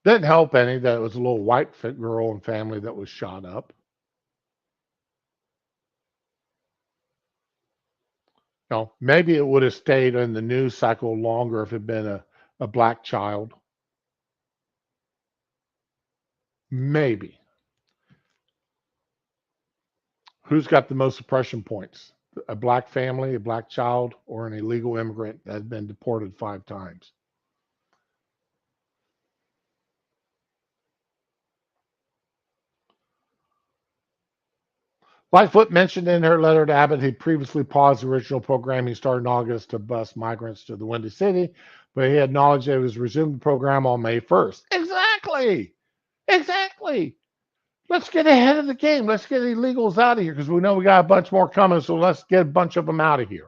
Didn't help any that it was a little white girl and family that was shot up. Maybe it would have stayed in the news cycle longer if it had been a black child. Maybe. Who's got the most suppression points? A black family, a black child, or an illegal immigrant that had been deported 5 times? Lightfoot mentioned in her letter to Abbott he previously paused the original program he started in August to bus migrants to the Windy City, but he acknowledged that it was resumed the program on May 1st. Exactly. Exactly. Let's get ahead of the game. Let's get illegals out of here because we know we got a bunch more coming, so let's get a bunch of them out of here.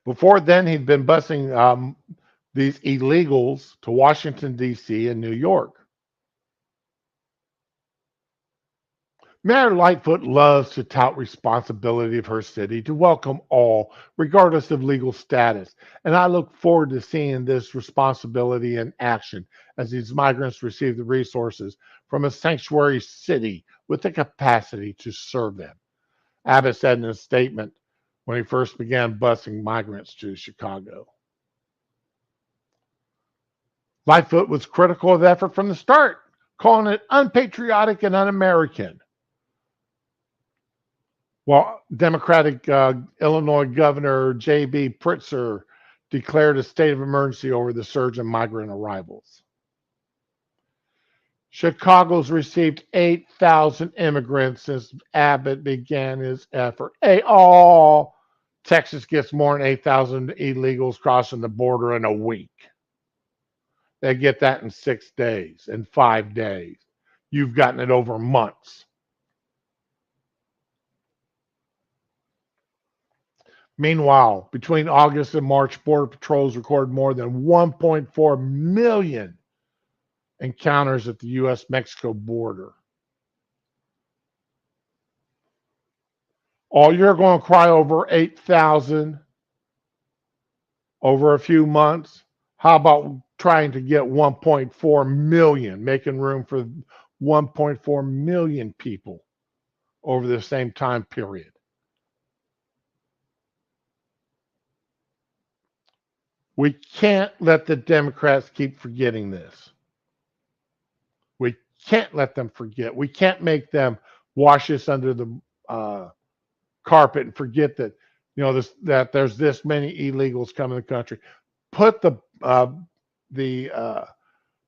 Before then, he'd been busing these illegals to Washington, D.C. and New York. Mayor Lightfoot loves to tout responsibility of her city to welcome all, regardless of legal status. And I look forward to seeing this responsibility in action as these migrants receive the resources from a sanctuary city with the capacity to serve them. Abbott said in a statement when he first began busing migrants to Chicago. Lightfoot was critical of the effort from the start, calling it unpatriotic and un American. While Democratic Illinois Governor J.B. Pritzker declared a state of emergency over the surge in migrant arrivals. Chicago's received 8,000 immigrants since Abbott began his effort. Texas gets more than 8,000 illegals crossing the border in a week. They get that in 6 days, in 5 days. You've gotten it over months. Meanwhile, between August and March, Border Patrols recorded more than 1.4 million encounters at the U.S. Mexico border. All you're going to cry over 8,000 over a few months. How about trying to get 1.4 million, making room for 1.4 million people over the same time period? We can't let the Democrats keep forgetting this. We can't let them forget. We can't make them wash this under the carpet and forget that that there's this many illegals coming to the country. Put the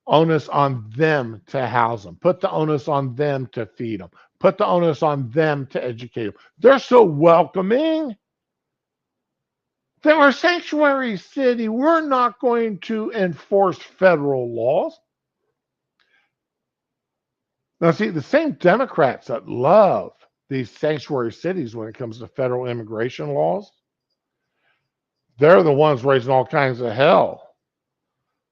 onus on them to house them. Put the onus on them to feed them. Put the onus on them to educate them. They're so welcoming. They're a sanctuary city. We're not going to enforce federal laws. Now, see, the same Democrats that love these sanctuary cities when it comes to federal immigration laws, they're the ones raising all kinds of hell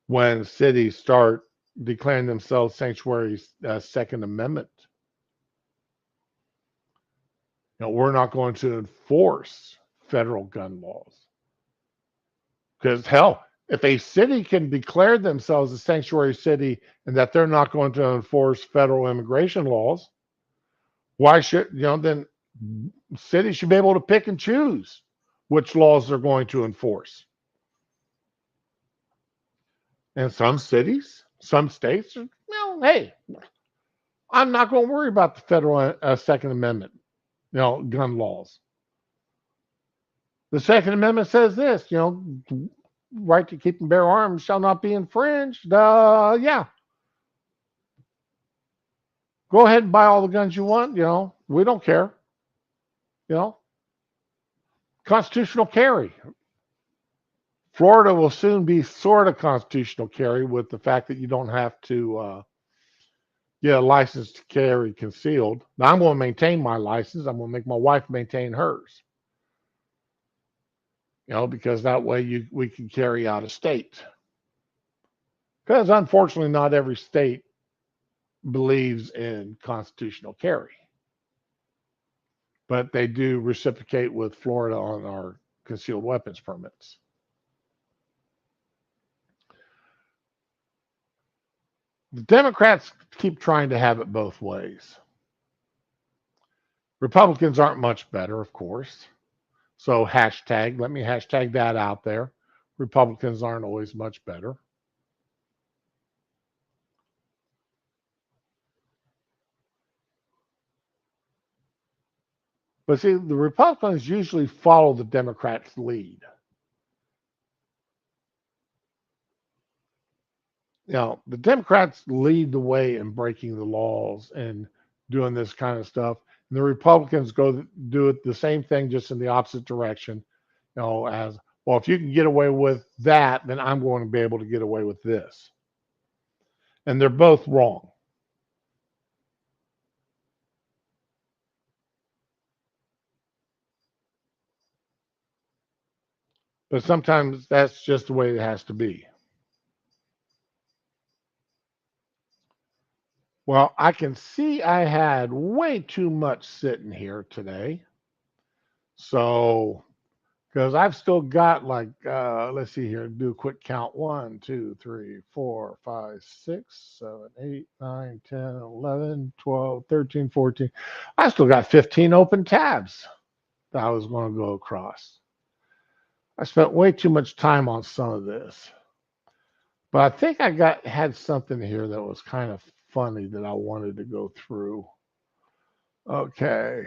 when cities start declaring themselves sanctuaries, Second Amendment. We're not going to enforce federal gun laws. Because, hell, if a city can declare themselves a sanctuary city and that they're not going to enforce federal immigration laws, why should, then cities should be able to pick and choose which laws they're going to enforce. And some cities, some states, hey, I'm not going to worry about the federal Second Amendment, gun laws. The Second Amendment says this, right to keep and bear arms shall not be infringed. Yeah. Go ahead and buy all the guns you want. We don't care. Constitutional carry. Florida will soon be sort of constitutional carry with the fact that you don't have to get a license to carry concealed. Now, I'm going to maintain my license. I'm going to make my wife maintain hers. Because that way we can carry out of state. Because unfortunately, not every state believes in constitutional carry. but they do reciprocate with Florida on our concealed weapons permits. The Democrats keep trying to have it both ways. Republicans aren't much better, of course. So hashtag, let me hashtag that out there. Republicans aren't always much better. But see, the Republicans usually follow the Democrats' lead. The Democrats lead the way in breaking the laws and doing this kind of stuff. And the Republicans go do it the same thing, just in the opposite direction. As well, if you can get away with that, then I'm going to be able to get away with this. And they're both wrong. But sometimes that's just the way it has to be. Well, I can see I had way too much sitting here today. So, because I've still got like, let's see here, do a quick count 1, 2, 3, 4, 5, 6, 7, 8, 9, 10, 11, 12, 13, 14. I still got 15 open tabs that I was going to go across. I spent way too much time on some of this. But I think I had something here that was kind of funny that I wanted to go through. Okay.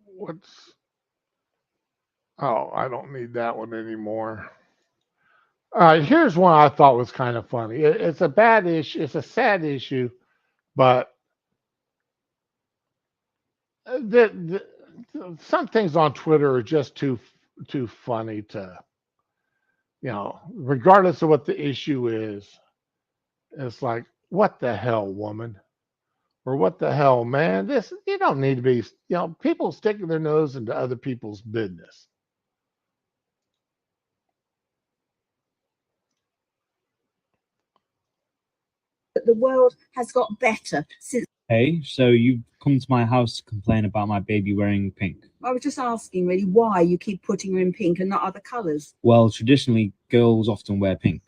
What's Oh, I don't need that one anymore. All right, here's one I thought was kind of funny. It's a bad issue. It's a sad issue, but some things on Twitter are just too funny to, regardless of what the issue is. It's like, what the hell, woman, or what the hell, man? This You don't need to be, people sticking their nose into other people's business. But the world has got better since. Hey, so you've come to my house to complain about my baby wearing pink. I was just asking really why you keep putting her in pink and not other colours. Well, traditionally, girls often wear pink.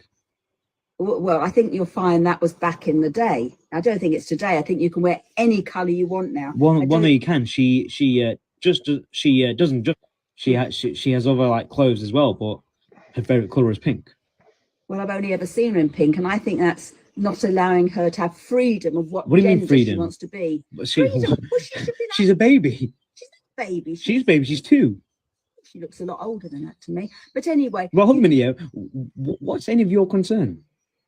Well, I think you'll find that was back in the day. I don't think it's today. I think you can wear any colour you want now. Well, no, you can. She doesn't just. She has other like clothes as well, but her favourite colour is pink. Well, I've only ever seen her in pink, and I think that's not allowing her to have freedom of what do you mean gender freedom? she wants to be. Freedom? Well, she should be She's a baby. She's not a baby. She's baby. She's 2. She looks a lot older than that to me. But anyway. Well, hold a minute. What's any of your concern?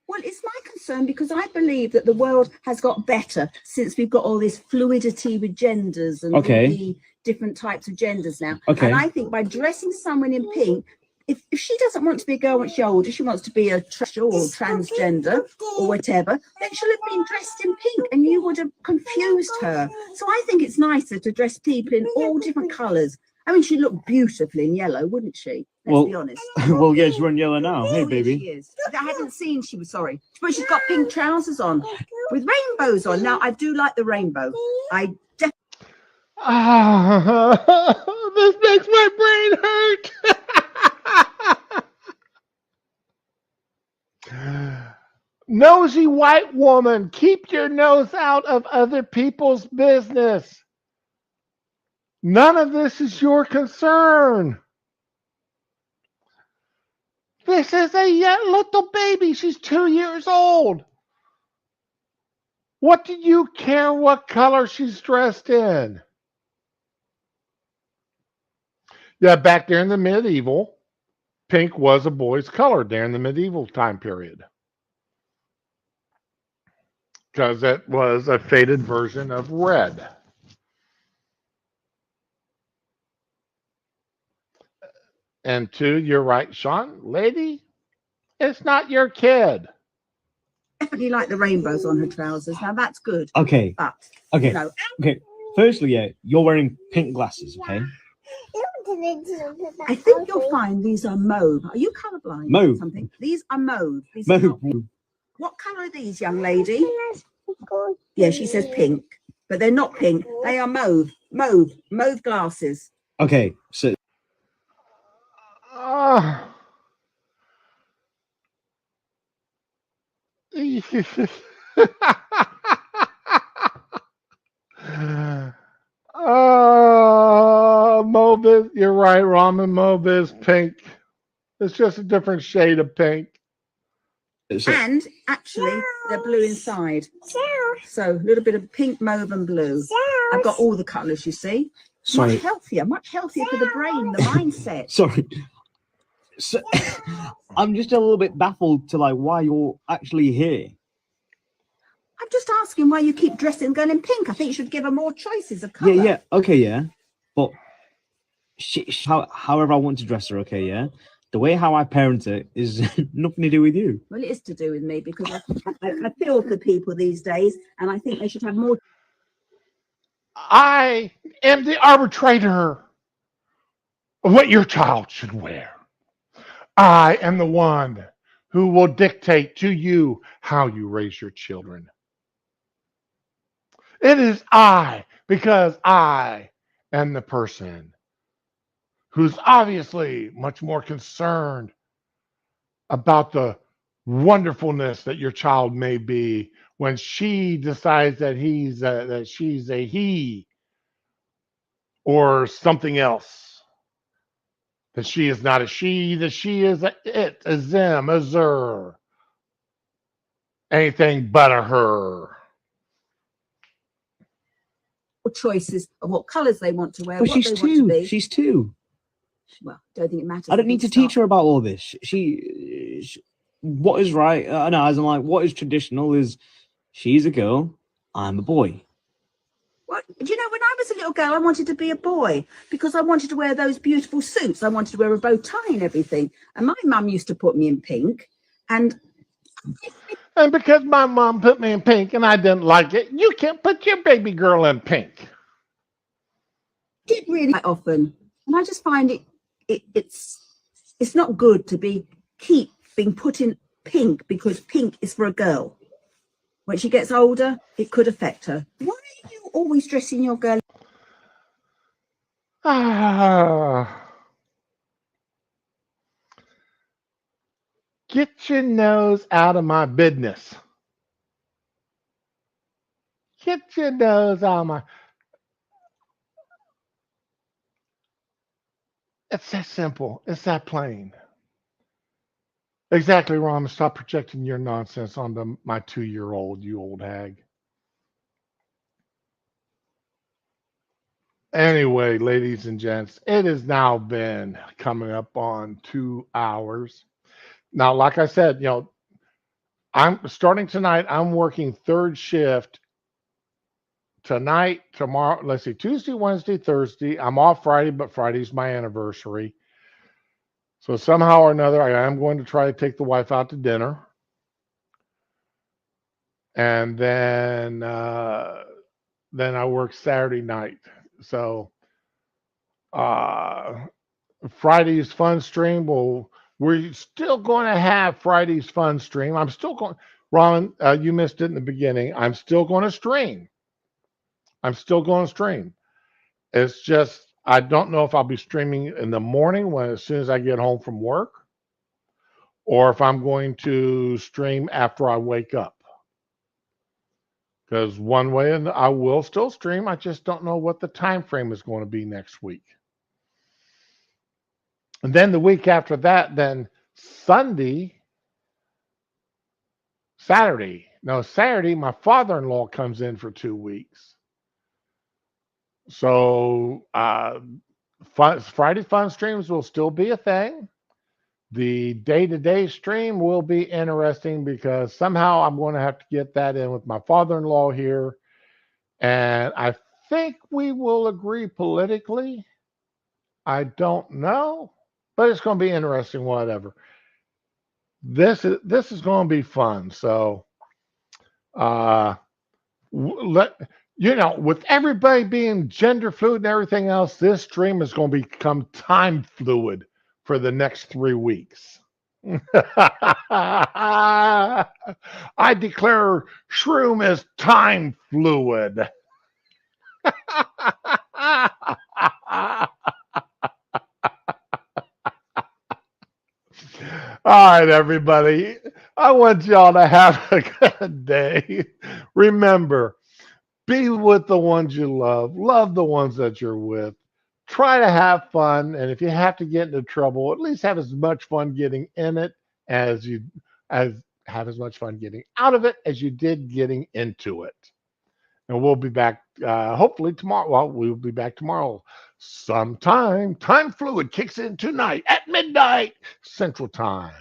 Well, it's my concern because I believe that the world has got better since we've got all this fluidity with genders and all the different types of genders now. Okay. And I think by dressing someone in pink, if she doesn't want to be a girl when she's older, she wants to be a transgender or whatever, then she'll have been dressed in pink and you would have confused her. So I think it's nicer to dress people in all different colours. I mean, she'd look beautifully in yellow, wouldn't she? Let's be honest. Well, yeah, she's wearing yellow now. Hey, baby. Yes, she is. I haven't seen, sorry. But she's got pink trousers on with rainbows on. Now, I do like the rainbow. I definitely. This makes my brain hurt. Nosy white woman, keep your nose out of other people's business. None of this is your concern. This is a young little baby. She's 2 years old. What do you care what color she's dressed in? Yeah, back there in the medieval, pink was a boy's color during the medieval time period. Because it was a faded version of red. And 2, you're right, Sean. Lady, it's not your kid. Definitely like the rainbows on her trousers. Now that's good. Okay. But, okay. Okay. Firstly, yeah, you're wearing pink glasses, okay? I think you'll find these are mauve. Are you colourblind? Mauve. Something. These are mauve. These are not. What colour are these, young lady? Yeah, she says pink, but they're not pink. They are mauve. Mauve glasses. Okay, so Ah. Mauve is, you're right, ramen mauve is pink. It's just a different shade of pink. And actually, they're blue inside. So a little bit of pink, mauve, and blue. I've got all the colours, you see. sorry, Much healthier for the brain, the mindset. sorry. So, I'm just a little bit baffled to like why you're actually here. I'm just asking why you keep dressing girl in pink. I think you should give her more choices of colour. Yeah, okay, yeah, but however I want to dress her, okay, yeah. The way how I parent her is nothing to do with you. Well, it is to do with me because I feel for people these days, and I think they should have more. I am the arbitrator of what your child should wear. I am the one who will dictate to you how you raise your children. It is I, because I am the person who's obviously much more concerned about the wonderfulness that your child may be when she decides that that she's a he or something else. That she is not a she, that she is a it, a them, a zer, anything but a her. Choices of what colours they want to wear, But what she's they want to two. be. She's two. Well, don't think it matters. I don't need to teach her about all this. She what is right? No, as in like what is traditional is she's a girl, I'm a boy. What, do you know, when I was a little girl, I wanted to be a boy because I wanted to wear those beautiful suits. I wanted to wear a bow tie and everything. And my mum used to put me in pink. And because my mom put me in pink and I didn't like it, you can't put your baby girl in pink. Did really quite often. And I just find it's not good to keep being put in pink because pink is for a girl. When she gets older, it could affect her. Why are you always dressing your girl? Get your nose out of my business. Get your nose out of my. It's that simple. It's that plain. Exactly, Ron. Stop projecting your nonsense onto my 2-year-old, you old hag. Anyway, ladies and gents, it has now been coming up on 2 hours. Now, like I said, I'm starting tonight. I'm working third shift tonight, tomorrow. Let's see, Tuesday, Wednesday, Thursday. I'm off Friday, but Friday's my anniversary. So somehow or another, I am going to try to take the wife out to dinner, and then I work Saturday night. So uh, Friday's fun stream. We're still going to have Friday's fun stream. I'm still going. Ron, you missed it in the beginning. I'm still going to stream. I'm still going to stream. It's just I don't know if I'll be streaming in the morning as soon as I get home from work, or if I'm going to stream after I wake up. Because one way and I will still stream. I just don't know what the time frame is going to be next week. And then the week after that, then Saturday, my father-in-law comes in for 2 weeks. So Friday fun streams will still be a thing. The day-to-day stream will be interesting because somehow I'm going to have to get that in with my father-in-law here. And I think we will agree politically. I don't know, but it's going to be interesting, whatever. This is going to be fun. So let With everybody being gender fluid and everything else, this stream is going to become time fluid for the next 3 weeks. I declare Shroom is time fluid. All right, everybody. I want y'all to have a good day. Remember, be with the ones you love the ones that you're with. Try to have fun, and if you have to get into trouble, at least have as much fun getting in it as have as much fun getting out of it as you did getting into it. And we'll be back hopefully tomorrow. Well, we'll be back tomorrow sometime. Time fluid kicks in tonight at midnight Central Time.